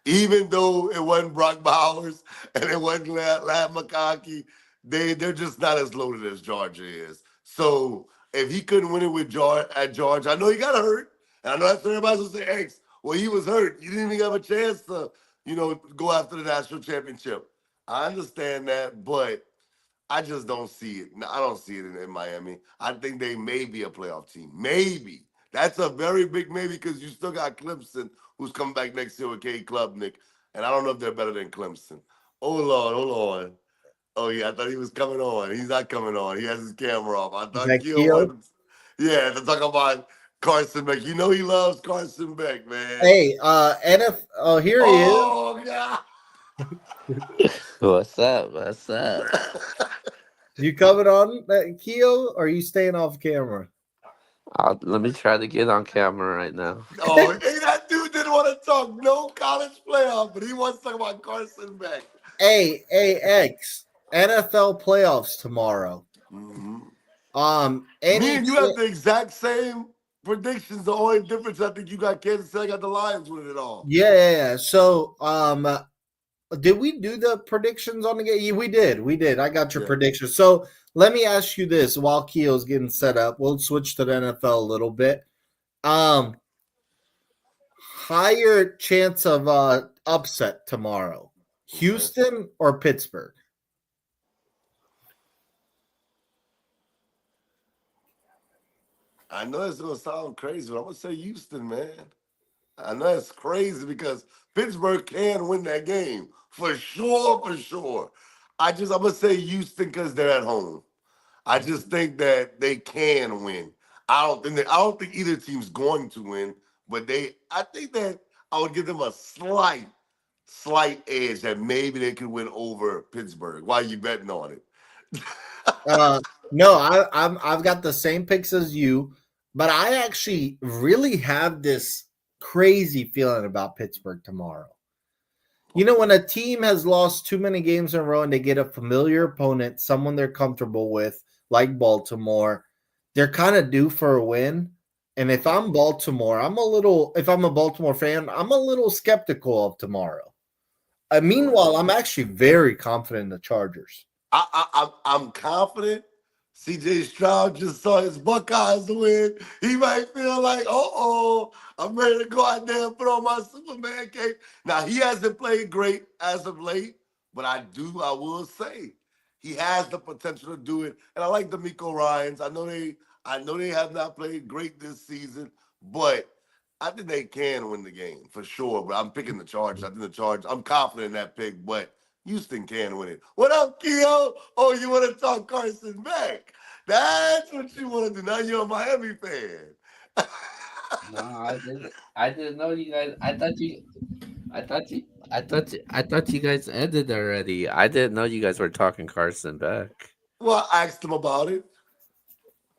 Even though it wasn't Brock Bowers and it wasn't Lat McConkey, they're just not as loaded as Georgia is. So if he couldn't win it with George at Georgia, I know he got hurt, and I know that's what everybody's gonna say. X, well, he was hurt. You didn't even have a chance to, go after the national championship. I understand that, but I just don't see it. No, I don't see it in Miami. I think they may be a playoff team. Maybe. That's a very big maybe because you still got Clemson, who's coming back next year with Cade Klubnik. And I don't know if they're better than Clemson. Oh, Lord, hold on. Oh, yeah, I thought he was coming on. He's not coming on. He has his camera off. I is thought that Keel Keo? was. Yeah, to talk about Carson Beck. You know he loves Carson Beck, man. Hey, NF. Oh, here he is. Oh, God. What's up? What's up? You coming on, Keo? Or are you staying off camera? Let me try to get on camera right now. Oh, hey, that dude didn't want to talk no college playoff, but he wants to talk about Carson Beck. Hey, X. NFL playoffs tomorrow. Mhm. Me Any and you have the exact same predictions. The only difference, I think you got Kansas City, I got the Lions winning it all. yeah. So, did we do the predictions on the game? Yeah, we did. We did. I got your Yeah. predictions. So let me ask you this while Keo's getting set up. We'll switch to the NFL a little bit. Higher chance of upset tomorrow. Houston or Pittsburgh? I know it's gonna sound crazy, but I'm gonna say Houston, man. I know it's crazy because Pittsburgh can win that game for sure, for sure. I'm gonna say Houston because they're at home. I just think that they can win. I don't think either team's going to win, but I think that I would give them a slight edge that maybe they could win over Pittsburgh. Why are you betting on it? Uh, no, I've got the same picks as you, but I actually really have this crazy feeling about Pittsburgh tomorrow. You know, when a team has lost too many games in a row and they get a familiar opponent, someone they're comfortable with, like Baltimore, they're kind of due for a win. And if I'm Baltimore, if I'm a Baltimore fan, I'm a little skeptical of tomorrow. Meanwhile, I'm actually very confident in the Chargers. I'm confident. CJ Stroud just saw his Buckeyes win. He might feel like, I'm ready to go out there and put on my Superman cape. Now he hasn't played great as of late, but I will say, he has the potential to do it. And I like the Miko Ryans. I know they have not played great this season, but I think they can win the game for sure. But I'm picking the Chargers. I think the Chargers. I'm confident in that pick, but Houston can win it. What up, Keo? Oh, you want to talk Carson Beck? That's what you want to do. Now you're a Miami fan. No, I didn't. I didn't know you guys. I thought you guys ended already. I didn't know you guys were talking Carson back. Well, I asked him about it.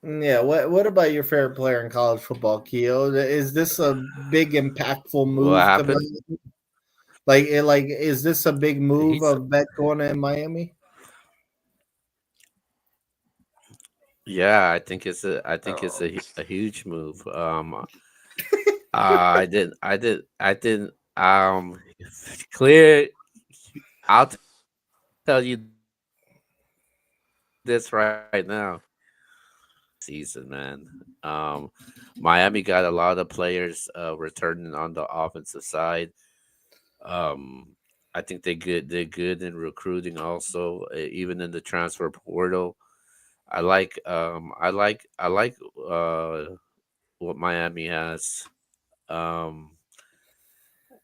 Yeah, what about your favorite player in college football, Keo? Is this a big impactful What move to happened? Miami? Is this a big move He's of Beck going to Miami? Yeah. I think it's a huge move. I didn't. Clear. I'll tell you this right now. Season, man. Um, Miami got a lot of players returning on the offensive side. Um, I think they're good in recruiting also, even in the transfer portal. I like what Miami has. Um,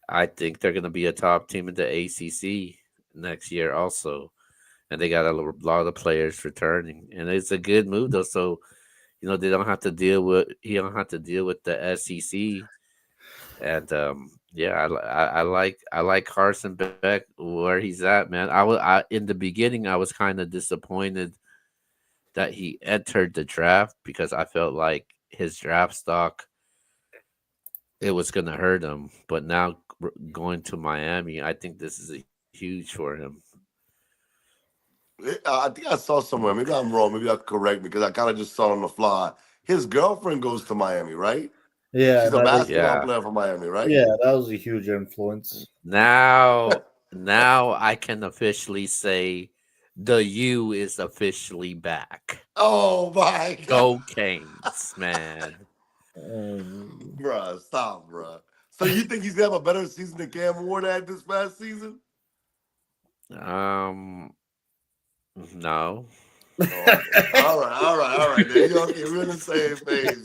I think they're going to be a top team in the ACC next year also, and they got a lot of players returning, and it's a good move though. So they don't have to deal with he don't have to deal with the SEC. And yeah, I like Carson Beck where he's at, man. I in the beginning I was kind of disappointed that he entered the draft because I felt like his draft stock it was gonna hurt him. But now going to Miami, I think this is a huge for him. I think I saw somewhere. Maybe I'm wrong. Maybe that's correct because I kind of just saw it on the fly. His girlfriend goes to Miami, right? Yeah, She's a that is, basketball Yeah. player for Miami, right? yeah, that was a huge influence. Now I can officially say the U is officially back. Oh my God, Go Canes, man. bruh, stop, bruh. So you think he's gonna have a better season than Cam Ward had this past season? Um, no. Oh, okay. All right. Then you okay? We're on the same page.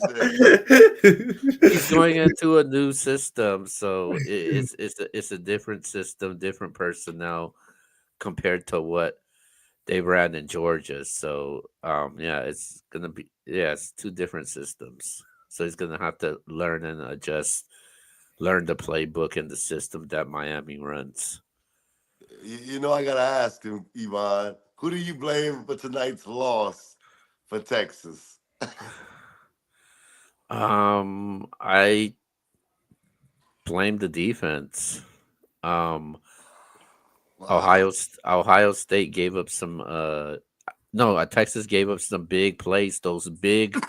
Then. He's going into a new system, so it's a different system, different personnel compared to what they ran in Georgia. So yeah, it's two different systems. So he's gonna have to learn and adjust, learn the playbook and the system that Miami runs. You know, I gotta ask him, Yvonne. Who do you blame for tonight's loss for Texas? I blame the defense. Um, Wow. Ohio State gave up some. No, Texas gave up some big plays. Those big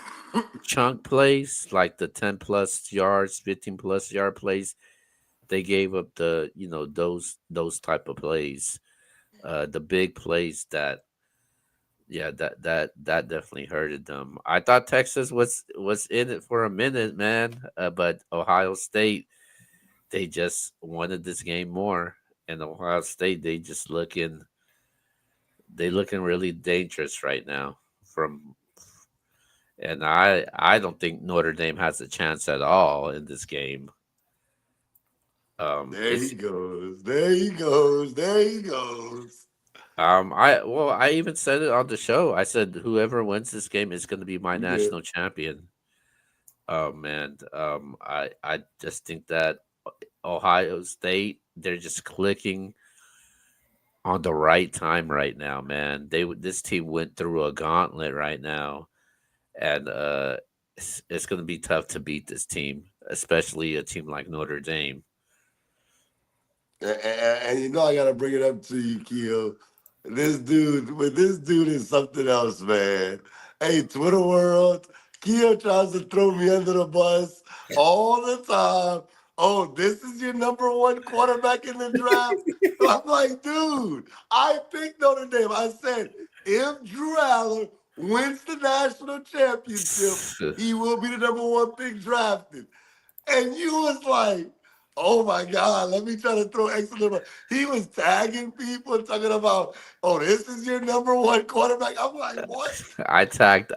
chunk plays, like the 10+ yards, 15+ yard plays. They gave up those type of plays. The big plays that yeah that definitely hurted them. I thought Texas was in it for a minute, man. But Ohio State they just wanted this game more, and Ohio State they looking really dangerous right now. From and I don't think Notre Dame has a chance at all in this game. There he It's goes. There he goes. There he goes. I even said it on the show. I said whoever wins this game is going to be my You did. national champion. Man, I just think that Ohio State they're just clicking on the right time right now, man. This team went through a gauntlet right now, and it's going to be tough to beat this team, especially a team like Notre Dame. And you know I gotta bring it up to you, Keo. This dude is something else, man. Hey, Twitter world, Keo tries to throw me under the bus all the time. Oh, this is your number one quarterback in the draft. I'm like, dude, I picked Notre Dame. I said, if Drew Aller wins the national championship, he will be the number one pick drafted. And you was like, oh my God, let me try to throw extra number. He was tagging people, talking about, oh, this is your number one quarterback. I'm like, what? I tagged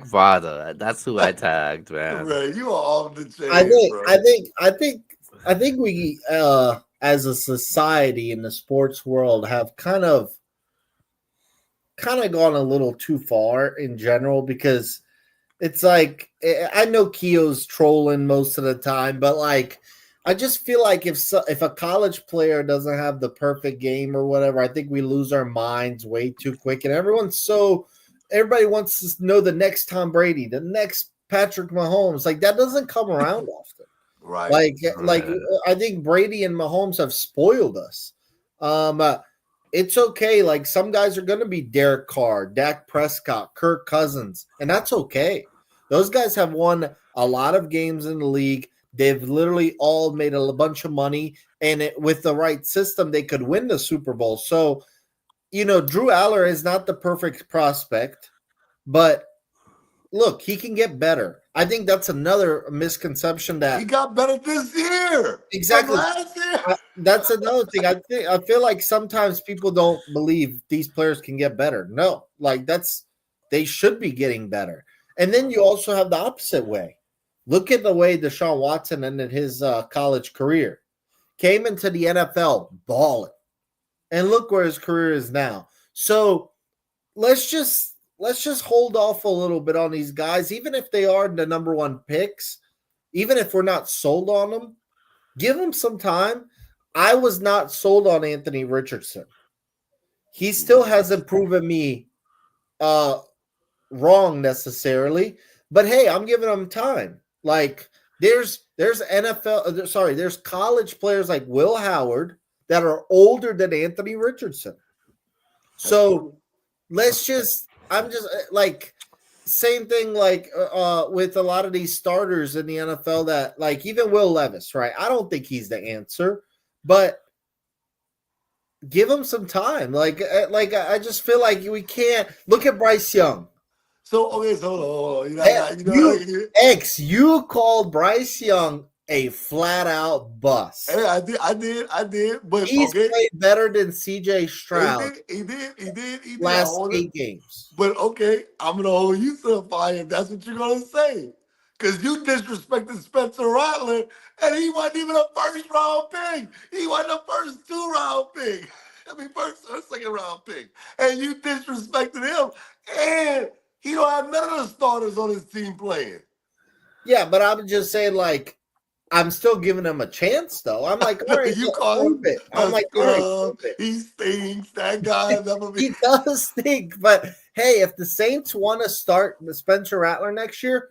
Vada. That's who I tagged, man. Bro, you are off the I chain, think, bro. I think we, as a society in the sports world, have kind of gone a little too far in general because it's like I know Keo's trolling most of the time, but like I just feel like if a college player doesn't have the perfect game or whatever, I think we lose our minds way too quick, and everybody wants to know the next Tom Brady, the next Patrick Mahomes. Like that doesn't come around often. Right. Like I think Brady and Mahomes have spoiled us. It's okay. Like some guys are going to be Derek Carr, Dak Prescott, Kirk Cousins, and that's okay. Those guys have won a lot of games in the league. They've literally all made a bunch of money, and with the right system, they could win the Super Bowl. So, Drew Aller is not the perfect prospect, but look, he can get better. I think that's another misconception that he got better this year. Exactly. From last year. That's another thing. I feel like sometimes people don't believe these players can get better. No, like they should be getting better. And then you also have the opposite way. Look at the way Deshaun Watson ended his college career. Came into the NFL balling. And look where his career is now. So let's just let's just hold off a little bit on these guys, even if they are the number one picks, even if we're not sold on them, give them some time. I was not sold on Anthony Richardson. He still hasn't proven me wrong necessarily, but hey, I'm giving him time. Like there's there's college players like Will Howard that are older than Anthony Richardson. So I'm just like same thing like with a lot of these starters in the NFL that like even Will Levis, right? I don't think he's the answer, but give him some time. Like I just feel like we can't look at Bryce Young. So okay, so hold on. You called Bryce Young a flat out bust. Hey, I did. But He's played better than CJ Stroud. He did. Last 8 games. But okay, I'm gonna hold you to the fire if that's what you're gonna say. Because you disrespected Spencer Rattler, and he wasn't even a first round pick. He wasn't a first 2-round pick. First or second round pick. And you disrespected him. And he don't have none of the starters on his team playing. Yeah, but I'm just saying, like, I'm still giving him a chance, though. I'm like, all right, you call him it. I'm like, all right, he stinks. That guy never be. He does stink, but hey, if the Saints want to start Spencer Rattler next year,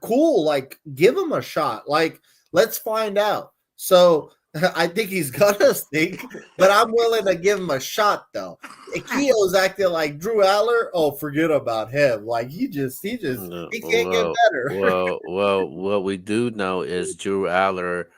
cool. Like, give him a shot. Like, let's find out. So I think he's gonna stink, but I'm willing to give him a shot, though. Keo's acting like Drew Aller. Oh, forget about him. Like he can't get better. well, what we do know is Drew Aller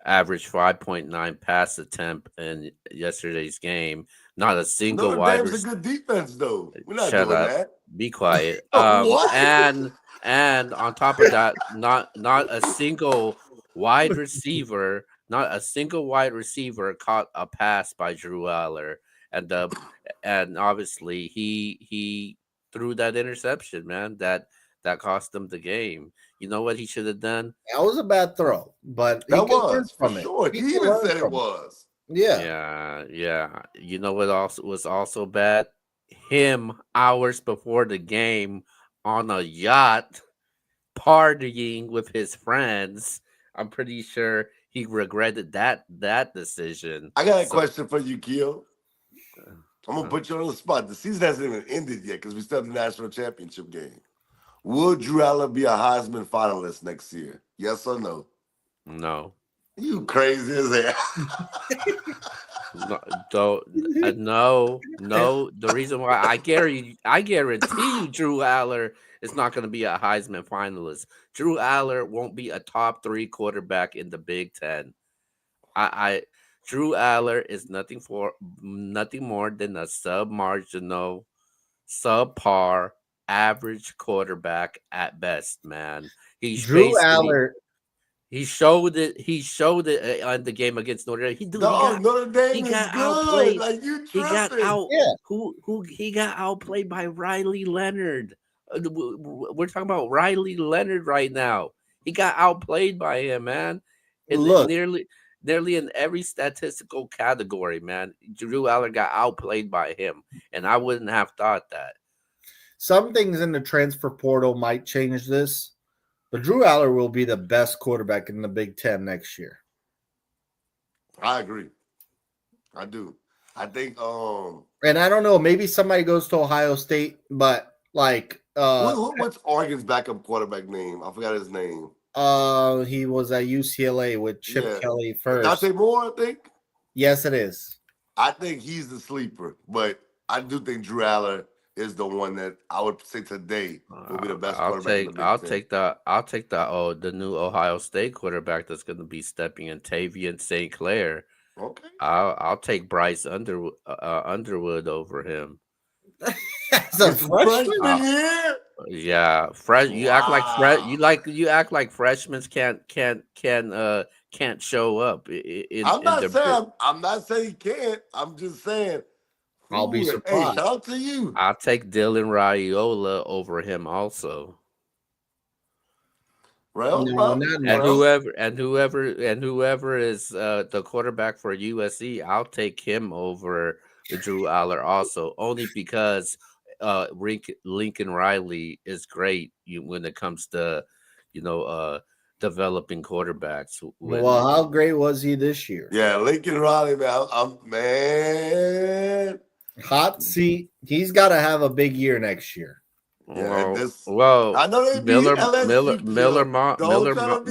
averaged 5.9 pass attempt in yesterday's game. Not a single wide receiver. A good defense, though. We're not Shut doing up. that. Be quiet. What? And on top of that, not a single wide receiver. Not a single wide receiver caught a pass by Drew Aller, and obviously he threw that interception, man. That cost him the game. You know what he should have done? That was a bad throw, but that was from sure. He even said it was. Yeah. You know what was also bad? Him hours before the game on a yacht partying with his friends. I'm pretty sure he regretted that decision. I got a question for you, Keo. I'm going to put you on the spot. The season hasn't even ended yet because we still have the national championship game. Will Drew Aller be a Heisman finalist next year? Yes or no? No. You crazy as hell. No. The reason why I guarantee you Drew Aller is not going to be a Heisman finalist. Drew Aller won't be a top 3 quarterback in the Big Ten. Drew Aller is nothing more than a sub-marginal, subpar, average quarterback at best, man. Drew Aller. He showed it on the game against Notre Dame. Notre Dame he got is outplayed. good. Like you He got tripping. he got outplayed by Riley Leonard. We're talking about Riley Leonard right now. He got outplayed by him, man. Nearly in every statistical category, man. Drew Aller got outplayed by him, and I wouldn't have thought that. Some things in the transfer portal might change this, but Drew Aller will be the best quarterback in the Big Ten next year. I agree. I do. I think and I don't know, maybe somebody goes to Ohio State, but like what's Oregon's backup quarterback name? I forgot his name. He was at UCLA with Chip Kelly first. Dante Moore, I think. Yes, it is. I think he's the sleeper, but I do think Drew Aller is the one that I would say today will be the best quarterback. I'll take the new Ohio State quarterback that's going to be stepping in, Tavian St. Clair. Okay. I'll take Bryce Underwood over him. As a freshman, yeah, fresh. You act like you act like freshmen can't show up. I'm not saying he can't. I'm just saying. I'll be surprised. Hey, shout out to you. I'll take Dylan Raiola over him also. Whoever is the quarterback for USC, I'll take him over the Drew Aller also, only because Lincoln Riley is great when it comes to, you know, developing quarterbacks. When Well, how great was he this year? Yeah, Lincoln Riley, man. Man. Hot seat. He's got to have a big year next year. Yeah, and this. well, I know they beat LSU. Don't try to be.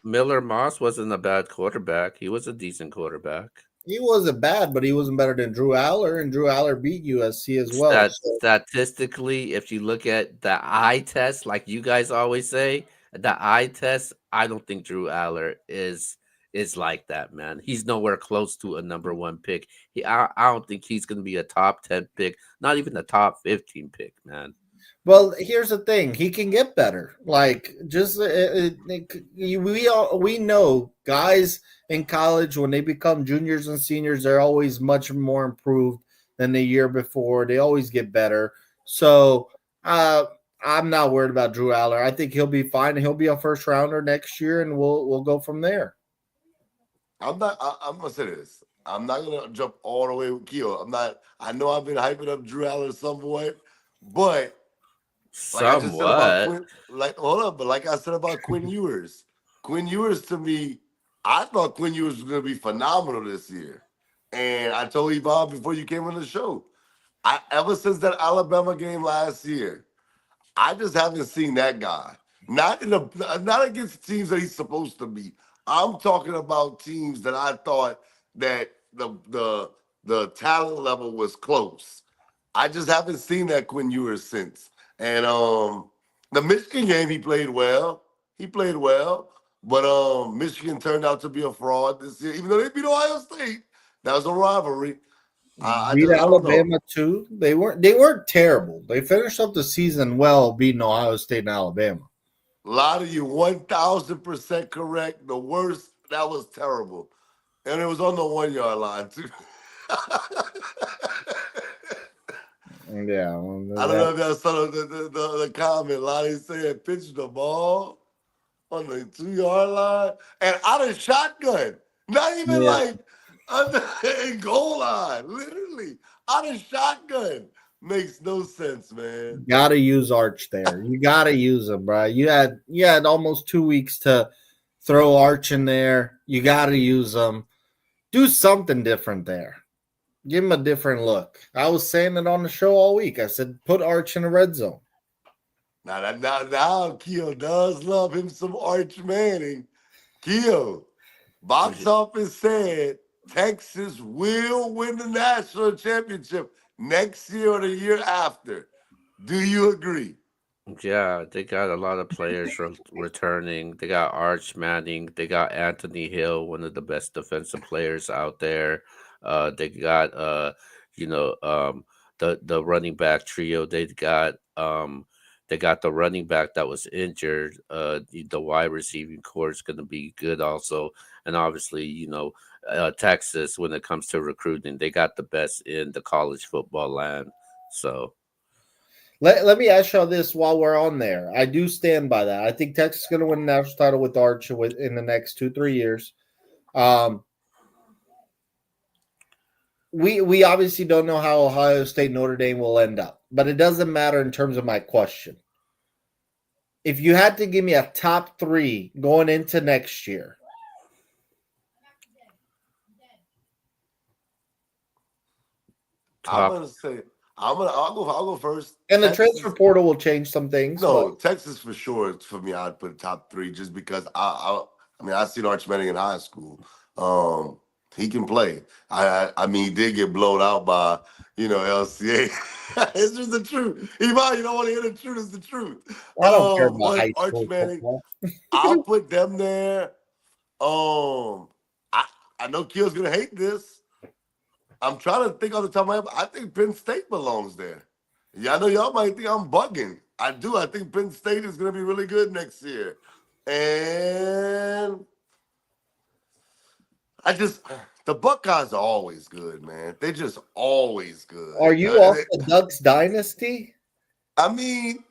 Miller Moss wasn't a bad quarterback. He was a decent quarterback. He wasn't bad, but he wasn't better than Drew Aller, and Drew Aller beat USC as well. Statistically, if you look at the eye test, like you guys always say, the eye test, I don't think Drew Aller is like that, man. He's nowhere close to a number 1 pick. I don't think he's going to be a top 10 pick, not even a top 15 pick, man. Well, here's the thing: he can get better. Like, just we know guys in college, when they become juniors and seniors, they're always much more improved than the year before. They always get better. So I'm not worried about Drew Aller. I think he'll be fine. He'll be a first rounder next year, and we'll go from there. I'm gonna say this. I'm not gonna jump all the way with Keo. I know I've been hyping up Drew Aller somewhat, but like I said about Quinn Ewers. Quinn Ewers, to me, I thought Quinn Ewers was going to be phenomenal this year. And I told Yvonne before you came on the show, ever since that Alabama game last year, I just haven't seen that guy. Not against teams that he's supposed to be. I'm talking about teams that I thought that the talent level was close. I just haven't seen that Quinn Ewers since. And the Michigan game, he played well. But Michigan turned out to be a fraud this year. Even though they beat Ohio State, that was a rivalry. Beat Alabama too. They weren't terrible. They finished up the season well, beating Ohio State and Alabama. A lot of you 1,000% correct. The worst, that was terrible. And it was on the 1 yard line too. Yeah, I don't know if y'all saw the comment. Lottie said pitch the ball on the 2 yard line and out of shotgun. Not even like under goal line. Literally out of shotgun. Makes no sense, man. Gotta use Arch there. You gotta use him, bro. You had almost 2 weeks to throw Arch in there. You gotta use him. Do something different there. Give him a different look. I was saying it on the show all week. I said, put Arch in the red zone. Now Keo does love him some Arch Manning. Keo, box office said Texas will win the national championship next year or the year after. Do you agree? Yeah, they got a lot of players returning. They got Arch Manning. They got Anthony Hill, one of the best defensive players out there. They got the running back trio. They got the running back that was injured. The wide receiving core is going to be good also, and obviously Texas, when it comes to recruiting, they got the best in the college football land. So let me ask y'all this while we're on there. I do stand by that. I think Texas is going to win the national title with Arch in the next 2-3 years. We obviously don't know how Ohio State Notre Dame will end up, but it doesn't matter in terms of my question. If you had to give me a top 3 going into next year, I'll go first. And the transfer portal will change some things. No, Texas for sure. For me, I'd put top 3 just because I seen Arch Manning in high school. He can play. I mean, he did get blown out by, LCA. It's just the truth. Ivan, you don't want to hear the truth. It's the truth. I don't care about high Arch school Manning, football. I'll put them there. I know Keel's going to hate this. I'm trying to think off the top of my head. I think Penn State belongs there. Yeah, I know y'all might think I'm bugging. I do. I think Penn State is going to be really good next year. And the Buckeyes are always good, man. They're just always good. Are you off the Ducks dynasty? I mean,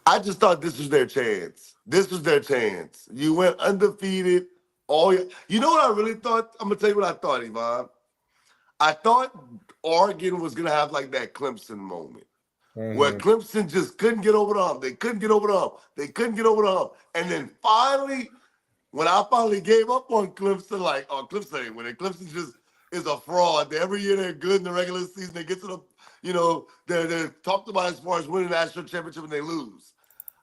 I just thought this was their chance. You went undefeated. You know what I really thought? I'm going to tell you what I thought, Yvonne. I thought Oregon was gonna have like that Clemson moment where Mhm. Clemson just couldn't get over the hump. They couldn't get over the hump. They couldn't get over the hump. And then finally, when I finally gave up on Clemson, like, oh, Clemson ain't winning. Clemson just is a fraud. Every year they're good in the regular season. They get to the, they're talked about as far as winning the national championship and they lose.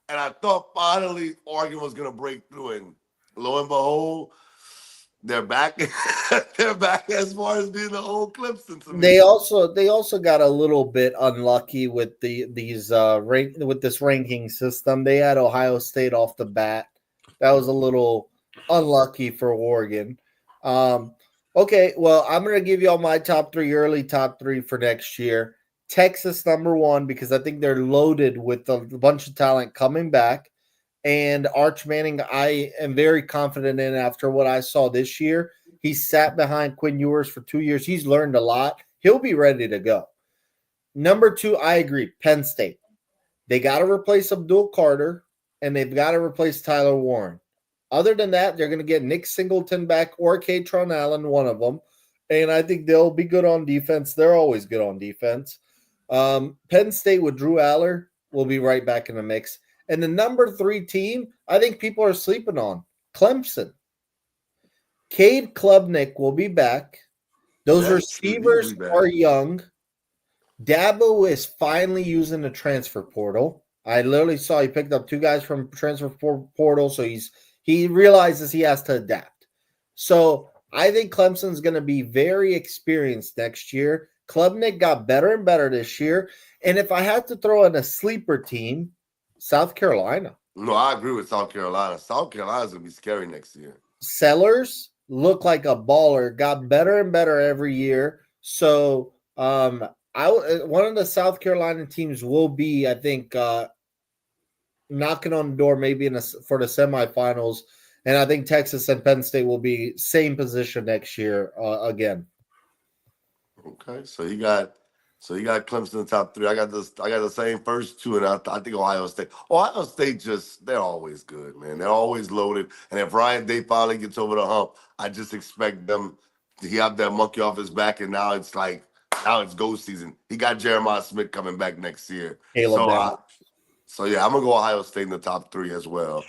And I thought finally Oregon was gonna break through, and lo and behold, they're back. They're back as far as being the old Clemson to me. They also got a little bit unlucky with with this ranking system. They had Ohio State off the bat. That was a little unlucky for Oregon. Okay, well, I'm gonna give you all my early top three for next year. Texas number one because I think they're loaded with a bunch of talent coming back. And Arch Manning, I am very confident in after what I saw this year. He sat behind Quinn Ewers for 2 years. He's learned a lot. He'll be ready to go. Number two, I agree. Penn State. They got to replace Abdul Carter and they've got to replace Tyler Warren. Other than that, they're going to get Nick Singleton back or Katron Allen, one of them. And I think they'll be good on defense. They're always good on defense. Penn State with Drew Aller will be right back in the mix. And the number three team, I think people are sleeping on Clemson. Cade Klubnik will be back. Those That's true. He'll receivers be back. are young. Dabo is finally using the transfer portal. I literally saw he picked up 2 guys from transfer portal, so he realizes he has to adapt. So I think Clemson's going to be very experienced next year. Klubnik got better and better this year. And if I had to throw in a sleeper team, South Carolina. No, I agree with South Carolina. South Carolina's gonna be scary next year. Sellers look like a baller, got better and better every year. So one of the South Carolina teams will be, I think, knocking on the door maybe for the semifinals. And I think Texas and Penn State will be same position next year again. Okay, so you got Clemson in the top three. I got the same first two, and I think Ohio State. Ohio State they're always good, man. They're always loaded. And if Ryan Day finally gets over the hump, I just expect them to have that monkey off his back, and now it's go season. He got Jeremiah Smith coming back next year. So yeah, I'm gonna go Ohio State in the top three as well.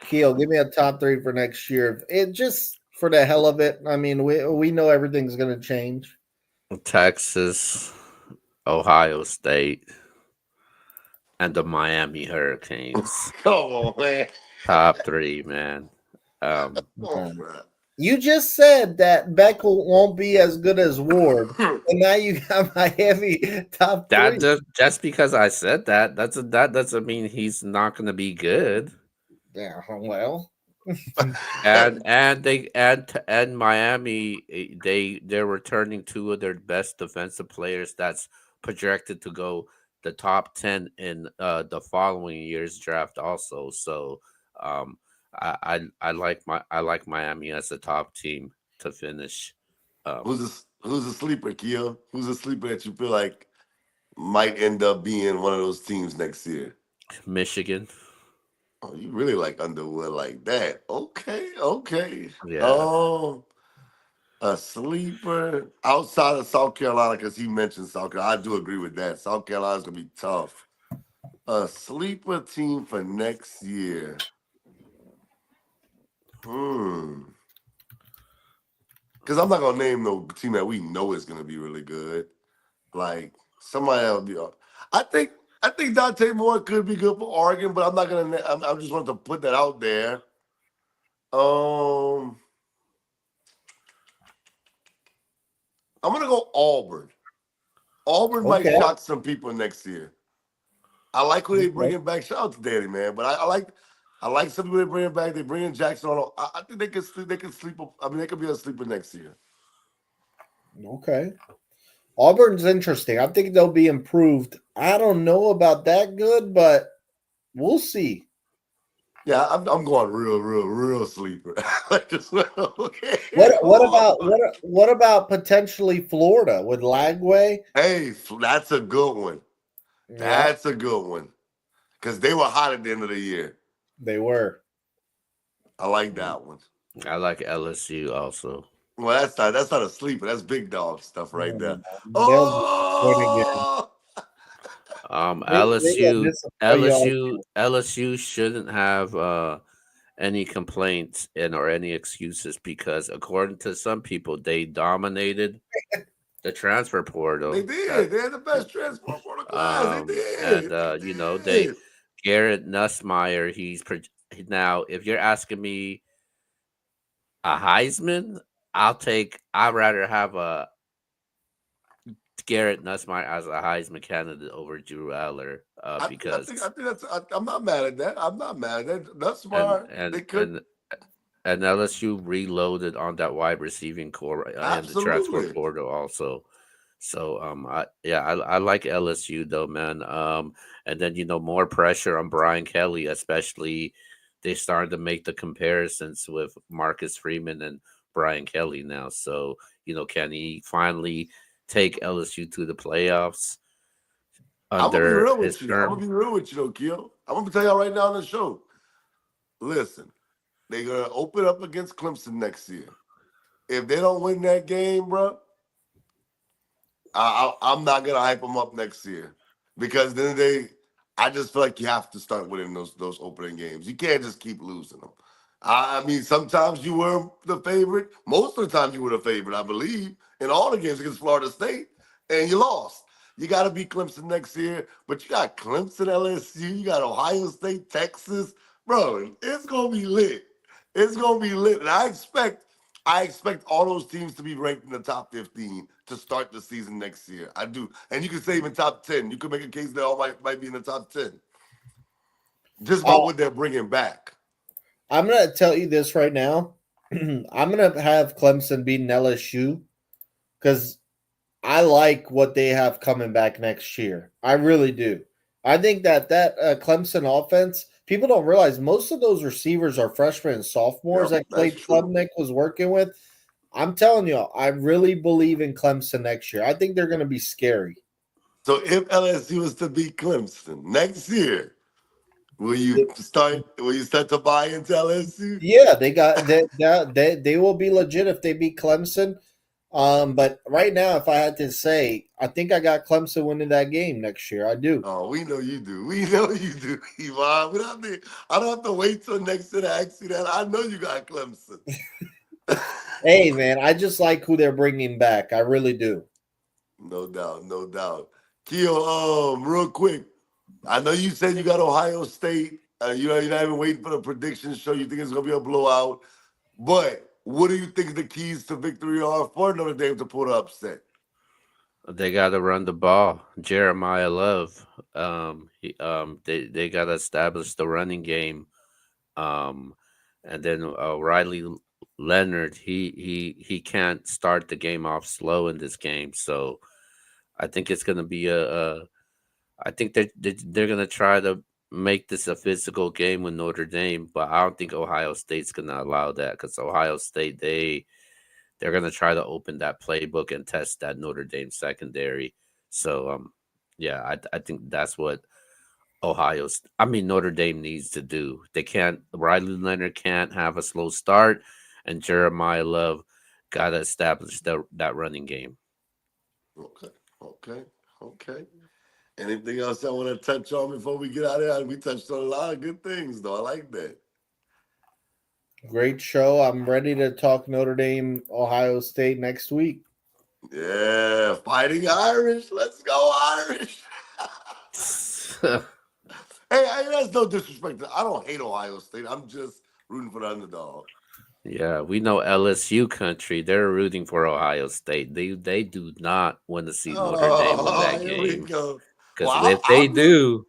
Keel, give me a top three for next year. It just for the hell of it. I mean, we know everything's going to change. Texas, Ohio State, and the Miami Hurricanes. Come on, man. Top three, man. You just said that Beckel won't be as good as Ward, and now you got Miami top three. Just because I said that doesn't mean he's not going to be good. Yeah, well. and Miami, they're returning 2 of their best defensive players that's projected to go the top 10 in the following year's draft also. So I like Miami as a top team to finish. Who's a sleeper, Kia? Who's a sleeper that you feel like might end up being one of those teams next year? Michigan. Oh, you really like Underwood like that? Okay. Yeah. Oh, a sleeper outside of South Carolina, because he mentioned South Carolina. I do agree with that. South Carolina's gonna be tough. A sleeper team for next year. Because I'm not gonna name no team that we know is gonna be really good. Like somebody else. I think Dante Moore could be good for Oregon, but I'm not gonna. I just wanted to put that out there. I'm gonna go Auburn. Auburn might shock some people next year. I like who they bringing back. Shout out to Danny, man. But I like some people they bringing back. They bringing Jackson on. I think they can sleep. They can sleep. I mean, they could be a sleeper next year. Okay. Auburn's interesting. I think they'll be improved. I don't know about that good, but we'll see. Yeah, I'm going real sleeper. Okay. What about potentially Florida with Lagway? Hey, that's a good one. That's a good one. Because they were hot at the end of the year. They were. I like that one. I like LSU also. Well, that's not a sleeper. That's big dog stuff right there. They'll win again. Oh, They will LSU disappoint y'all. LSU shouldn't have any complaints and or any excuses because according to some people they dominated the transfer portal. they did. They had the best transfer for the class. They And did. They you know they did. Garrett Nussmeyer. Now if you're asking me a Heisman, I'd rather have a Garrett Nussmeyer as a Heisman candidate over Drew Aller I think that's. I'm not mad at that. I'm not mad at that. That's and smart. and They could and and LSU reloaded on that wide receiving core and the transfer absolutely. portal also. So I like LSU though, man. And then more pressure on Brian Kelly, especially they started to make the comparisons with Marcus Freeman and Brian Kelly now. So can he finally take LSU to the playoffs I'm gonna be under real his with you. I'm gonna term? be real with you, though, Keo. I'm gonna tell y'all right now on the show. Listen, they're gonna open up against Clemson next year. If they don't win that game, bro, I'm not gonna hype them up next year because then I just feel like you have to start winning those opening games. You can't just keep losing them. I mean, sometimes you were the favorite. Most of the time, you were the favorite, I believe, in all the games against Florida State, and you lost. You got to beat Clemson next year, but you got Clemson, LSU, you got Ohio State, Texas, bro. It's gonna be lit. It's gonna be lit, and I expect all those teams to be ranked in the top 15 to start the season next year. I do. And you can say even top 10. You could make a case that all might be in the top 10 just by Uh, what they're bringing back. I'm going to tell you this right now. I'm going to have Clemson beating LSU because I like what they have coming back next year. I really do. I think that Clemson offense, people don't realize most of those receivers are freshmen and sophomores Yep, that Clay that's true. Klubnik was working with. I'm telling you, I really believe in Clemson next year. I think they're going to be scary. So if LSU was to beat Clemson next year, will you start to buy into LSU? Yeah, they will be legit if they beat Clemson. But right now, if I had to say, I think I got Clemson winning that game next year. I do. Oh, we know you do. We know you do, Yvonne. I don't have to wait till next year to ask you that. I know you got Clemson. Hey, man, I just like who they're bringing back. I really do. No doubt, no doubt. Keo, real quick, I know you said you got Ohio State. You're not even waiting for the predictions show. You think it's gonna be a blowout. But what do you think the keys to victory are for Notre Dame to pull the upset? They got to run the ball. Jeremiah Love. They got to establish the running game. Um, and then Riley Leonard. He can't start the game off slow in this game. So I think it's going to be I think they're going to try to make this a physical game with Notre Dame, but I don't think Ohio State's going to allow that because Ohio State they're going to try to open that playbook and test that Notre Dame secondary. So, yeah, I think that's what Notre Dame needs to do. They can't, Riley Leonard can't have a slow start, and Jeremiah Love got to establish that running game. Okay, okay, okay. Anything else I want to touch on before we get out of here? We touched on a lot of good things, though. I like that. Great show. I'm ready to talk Notre Dame, Ohio State next week. Yeah, fighting Irish. Let's go, Irish. Hey, that's no disrespect. I don't hate Ohio State. I'm just rooting for the underdog. Yeah, we know LSU country. They're rooting for Ohio State. They do not want to see Notre Dame win that Here we game go. because Well, if they do,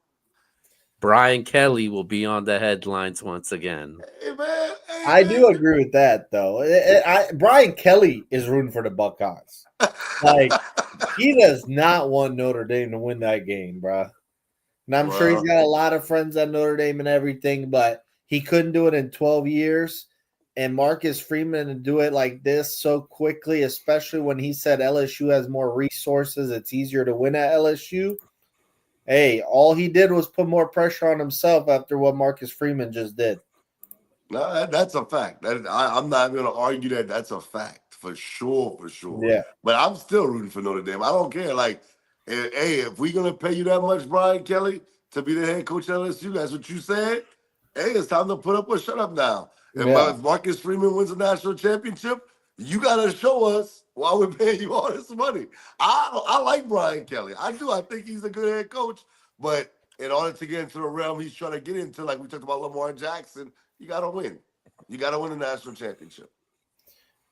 Brian Kelly will be on the headlines once again. hey man, hey I do man. agree with that, though. Brian Kelly is rooting for the Buckeyes. Like, he does not want Notre Dame to win that game, bro. And I'm sure he's Well, got a lot of friends at Notre Dame and everything, but he couldn't do it in 12 years. And Marcus Freeman to do it like this so quickly, especially when he said LSU has more resources, it's easier to win at LSU. Hey, all he did was put more pressure on himself after what Marcus Freeman just did. no, that's a fact. I'm not going to argue that. That's a fact. for sure, for sure. Yeah. But I'm still rooting for Notre Dame. I don't care. Like, hey, if we're gonna pay you that much, Brian Kelly, to be the head coach at LSU, that's what you said. Hey, it's time to put up or shut up now. Yeah. If Marcus Freeman wins a national championship, you gotta show us why we're paying you all this money. I like Brian Kelly. I do. I think he's a good head coach. But in order to get into the realm he's trying to get into, like we talked about Lamar Jackson, you gotta win. You gotta win the national championship.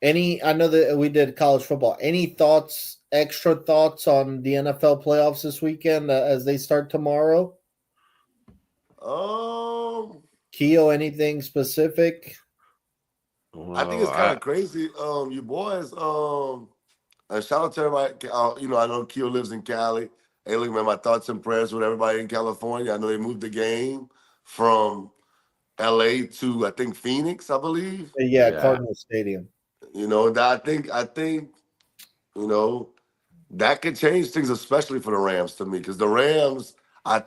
I know that we did college football. Any thoughts, extra thoughts on the NFL playoffs this weekend as they start tomorrow? Keo, anything specific? I think it's kind of crazy. You boys, and shout out to everybody. I know Keo lives in Cali. Hey, look, man, my thoughts and prayers with everybody in California. I know they moved the game from LA to, I think, Phoenix, I believe. Yeah. Cardinal Stadium. I think, that could change things, especially for the Rams to me, because the Rams, I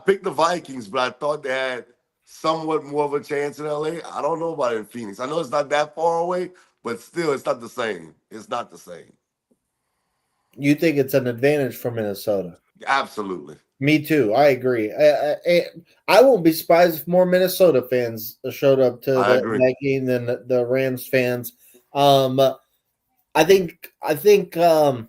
picked the Vikings, but I thought they had somewhat more of a chance in LA. I don't know about it in Phoenix. I know it's not that far away, but still, it's not the same. It's not the same. You think it's an advantage for Minnesota? Absolutely. Me too. I agree. I won't be surprised if more Minnesota fans showed up to that game than the Rams fans. I think I picked all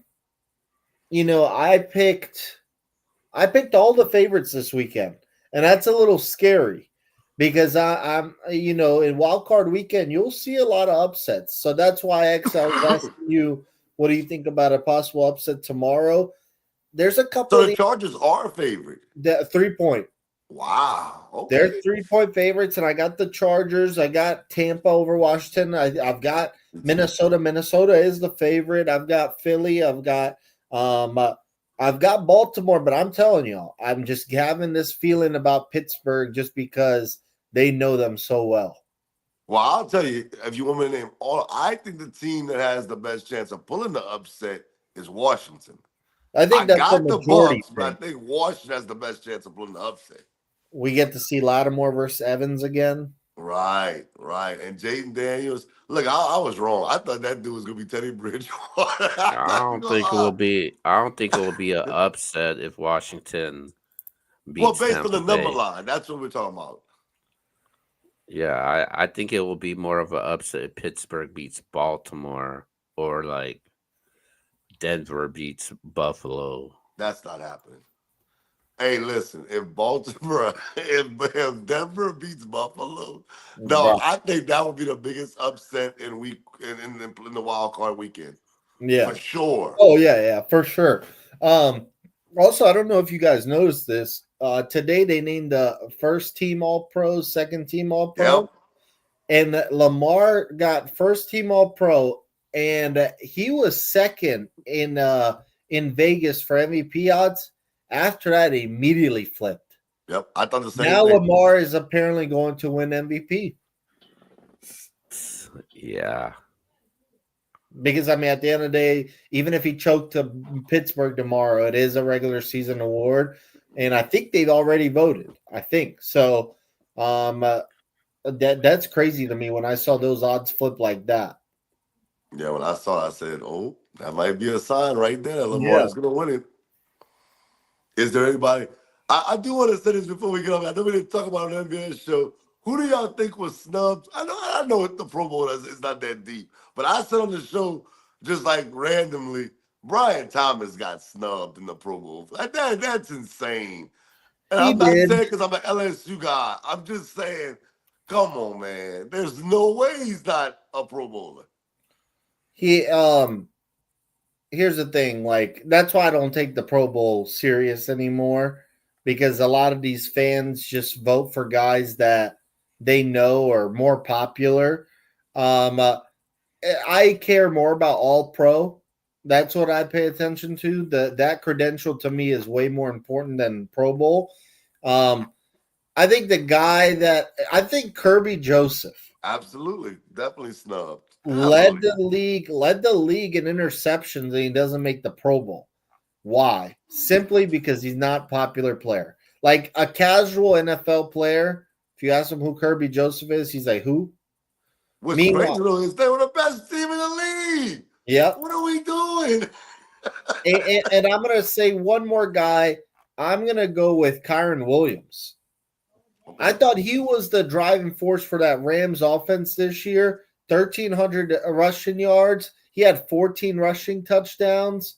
the favorites this weekend, and that's a little scary because I'm in wild card weekend you'll see a lot of upsets. So that's why I was asking you, what do you think about a possible upset tomorrow? There's a couple. So the Chargers are a favorite. 3-point. Wow. Okay. They're 3-point favorites, and I got the Chargers. I got Tampa over Washington. I've got Minnesota. Minnesota is the favorite. I've got Philly. I've got Baltimore. But I'm telling y'all, I'm just having this feeling about Pittsburgh just because they know them so well. Well, I'll tell you, if you want me to name I think the team that has the best chance of pulling the upset is Washington. I think that's got the majority. Bucks, but I think Washington has the best chance of pulling the upset. We get to see Lattimore versus Evans again. Right. And Jaden Daniels. Look, I was wrong. I thought that dude was gonna be Teddy Bridgewater. I don't think it will be an upset if Washington beats based Tampa on the number Bay. line, that's what we're talking about. Yeah, I think it will be more of an upset if Pittsburgh beats Baltimore or like Denver beats Buffalo. That's not happening. Hey, listen, if Denver beats Buffalo, no, I think that would be the biggest upset in the wild card weekend. Yeah. For sure. Oh, yeah, for sure. Also, I don't know if you guys noticed this. Today they named the first team All-Pro, second team All-Pro. Yep. And Lamar got first team All-Pro, and he was second in Vegas for MVP odds. After that, he immediately flipped. Yep, I thought the same now thing. Lamar is apparently going to win MVP. Yeah. Because, at the end of the day, even if he choked to Pittsburgh tomorrow, it is a regular season award. And I think they've already voted. I think. So that's crazy to me when I saw those odds flip like that. Yeah, when I saw it, I said, oh, that might be a sign right there. Lamar is going to win it. Is there anybody? I do want to say this before we get on. I know we didn't talk about it on the NBA show. Who do y'all think was snubbed? I know the Pro Bowl is not that deep, but I said on the show just like randomly, Brian Thomas got snubbed in the Pro Bowl. That's insane. And I'm not saying because I'm an LSU guy. I'm just saying, come on, man. There's no way he's not a Pro Bowler. Here's the thing, that's why I don't take the Pro Bowl serious anymore, because a lot of these fans just vote for guys that they know are more popular. I care more about All Pro. That's what I pay attention to. That credential to me is way more important than Pro Bowl. I think Kirby Joseph. Absolutely. Definitely snubbed. Led the league in interceptions, and he doesn't make the Pro Bowl. Why? Simply because he's not a popular player. Like a casual NFL player, if you ask him who Kirby Joseph is, he's like, who? What's crazy though is they were the best team in the league. Yep. What are we doing? And I'm going to say one more guy. I'm going to go with Kyron Williams. I thought he was the driving force for that Rams offense this year. 1,300 rushing yards. He had 14 rushing touchdowns.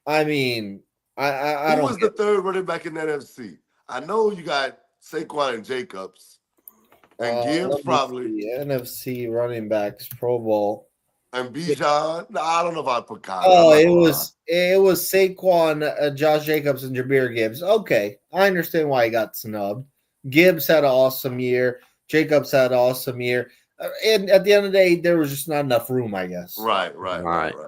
I mean, I Who don't was the third running back in the NFC? I know you got Saquon and Jacobs. And Gibbs let me probably. see. NFC running backs Pro Bowl. And Bijan. No, I don't know if I put Kyler. Oh, I'm not it gonna was Saquon, Josh Jacobs, and Jameer Gibbs. Okay, I understand why he got snubbed. Gibbs had an awesome year. Jacobs had an awesome year. And at the end of the day, there was just not enough room, I guess. Right.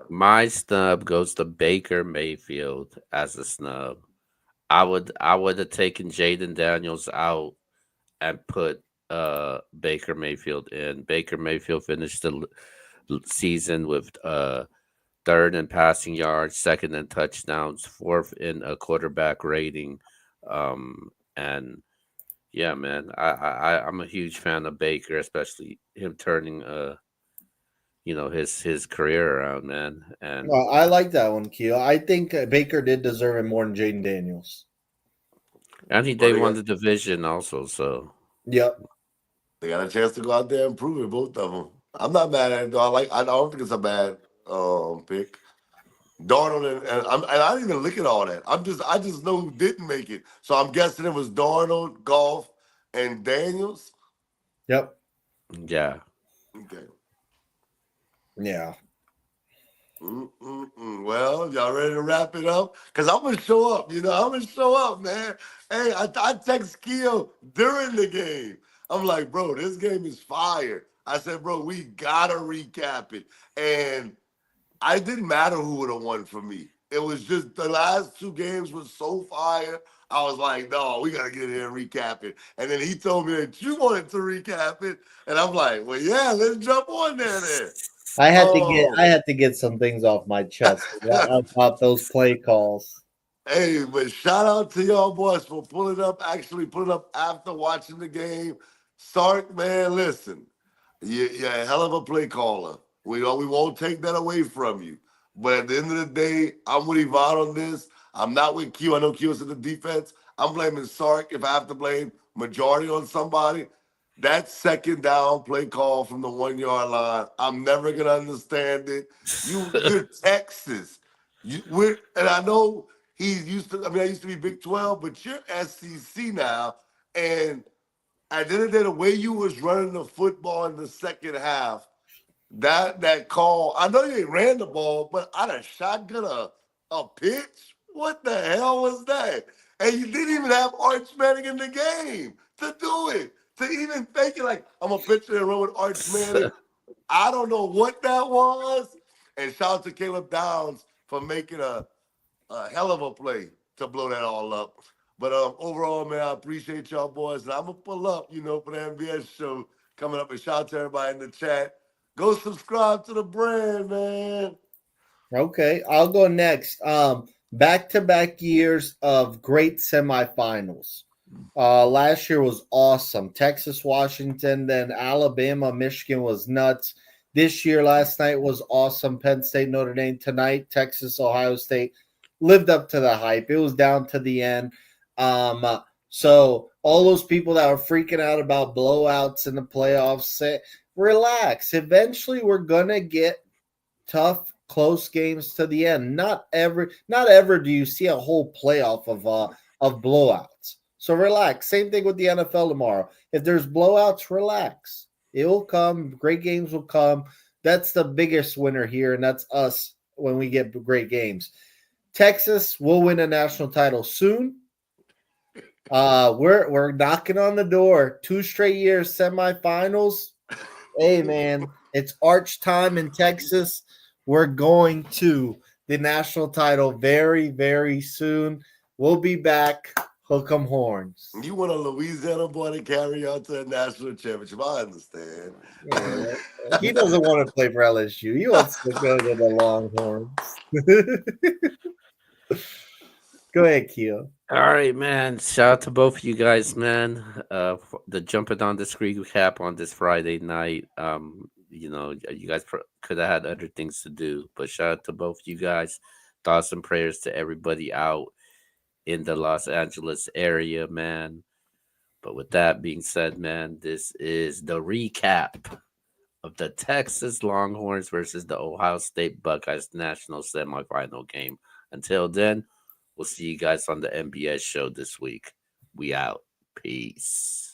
My snub goes to Baker Mayfield as a snub. I would have taken Jaden Daniels out and put Baker Mayfield in. Baker Mayfield finished the season with third in passing yards, second in touchdowns, fourth in a quarterback rating. And yeah, man, I'm a huge fan of Baker, especially him turning his career around, man. And Well, I like that one, Keo. I think Baker did deserve it more than Jaden Daniels. they won the division also, so Yep. They got a chance to go out there and prove it, both of them. I'm not mad at it, though. I don't think it's a bad pick. Darnold and I didn't even look at all that. I just know who didn't make it. So I'm guessing it was Darnold, Goff, and Daniels. Yep. yeah. Okay. Yeah. Well, y'all ready to wrap it up? Because I'm going to show up. I'm going to show up, man. Hey, I text Keo during the game. I'm like, bro, this game is fire. I said, bro, we got to recap it. And it didn't matter who would have won for me. It was just the last two games was so fire. I was like, no, we got to get in and recap it. And then he told me that you wanted to recap it. And I'm like, well, yeah, let's jump on there then. I had to get some things off my chest about those play calls. Hey, but shout out to y'all boys for pulling up after watching the game. Sark, man, listen, you're a hell of a play caller. We won't take that away from you. But at the end of the day, I'm with Yvonne on this. I'm not with Q. I know Q's in the defense. I'm blaming Sark if I have to blame majority on somebody. That second down play call from the 1 yard line, I'm never gonna understand it. You're Texas. And I know he's used to. I mean, I used to be Big 12, but you're SEC now. And at the end of the day, the way you was running the football in the second half, that call, I know you ain't ran the ball, but I'd have shotgun a pitch. What the hell was that? And you didn't even have Arch Manning in the game to do it. To even think it like, I'm a pitcher and run with Arch Manning. I don't know what that was. And shout out to Caleb Downs for making a hell of a play to blow that all up. But overall, man, I appreciate y'all boys. And I'm going to pull up, for the MBS show coming up. And shout out to everybody in the chat. Go subscribe to the brand, man. Okay, I'll go next. Back-to-back years of great semifinals. Last year was awesome. Texas, Washington, then Alabama, Michigan was nuts. This year, last night was awesome. Penn State, Notre Dame. Tonight, Texas, Ohio State lived up to the hype. It was down to the end. So all those people that were freaking out about blowouts in the playoffs, say, relax. Eventually, we're gonna get tough, close games to the end. Not ever do you see a whole playoff of blowouts. So relax. Same thing with the NFL tomorrow. If there's blowouts, relax. It will come. Great games will come. That's the biggest winner here, and that's us when we get great games. Texas will win a national title soon. We're knocking on the door. 2 straight years semifinals. Hey man, it's Arch time in Texas. We're going to the national title very, very soon. We'll be back. Hook 'em horns. You want a Louisiana boy to carry out to a national championship. I understand. Yeah, he doesn't want to play for LSU. He wants to go to the Longhorns. Go ahead, Keo. All right, man. Shout out to both of you guys, man. The jumping on the screen recap on this Friday night. You guys could have had other things to do. But shout out to both you guys. Thoughts and prayers to everybody out in the Los Angeles area, man. But with that being said, man, this is the recap of the Texas Longhorns versus the Ohio State Buckeyes national semifinal game. Until then, we'll see you guys on the MBS show this week. We out. Peace.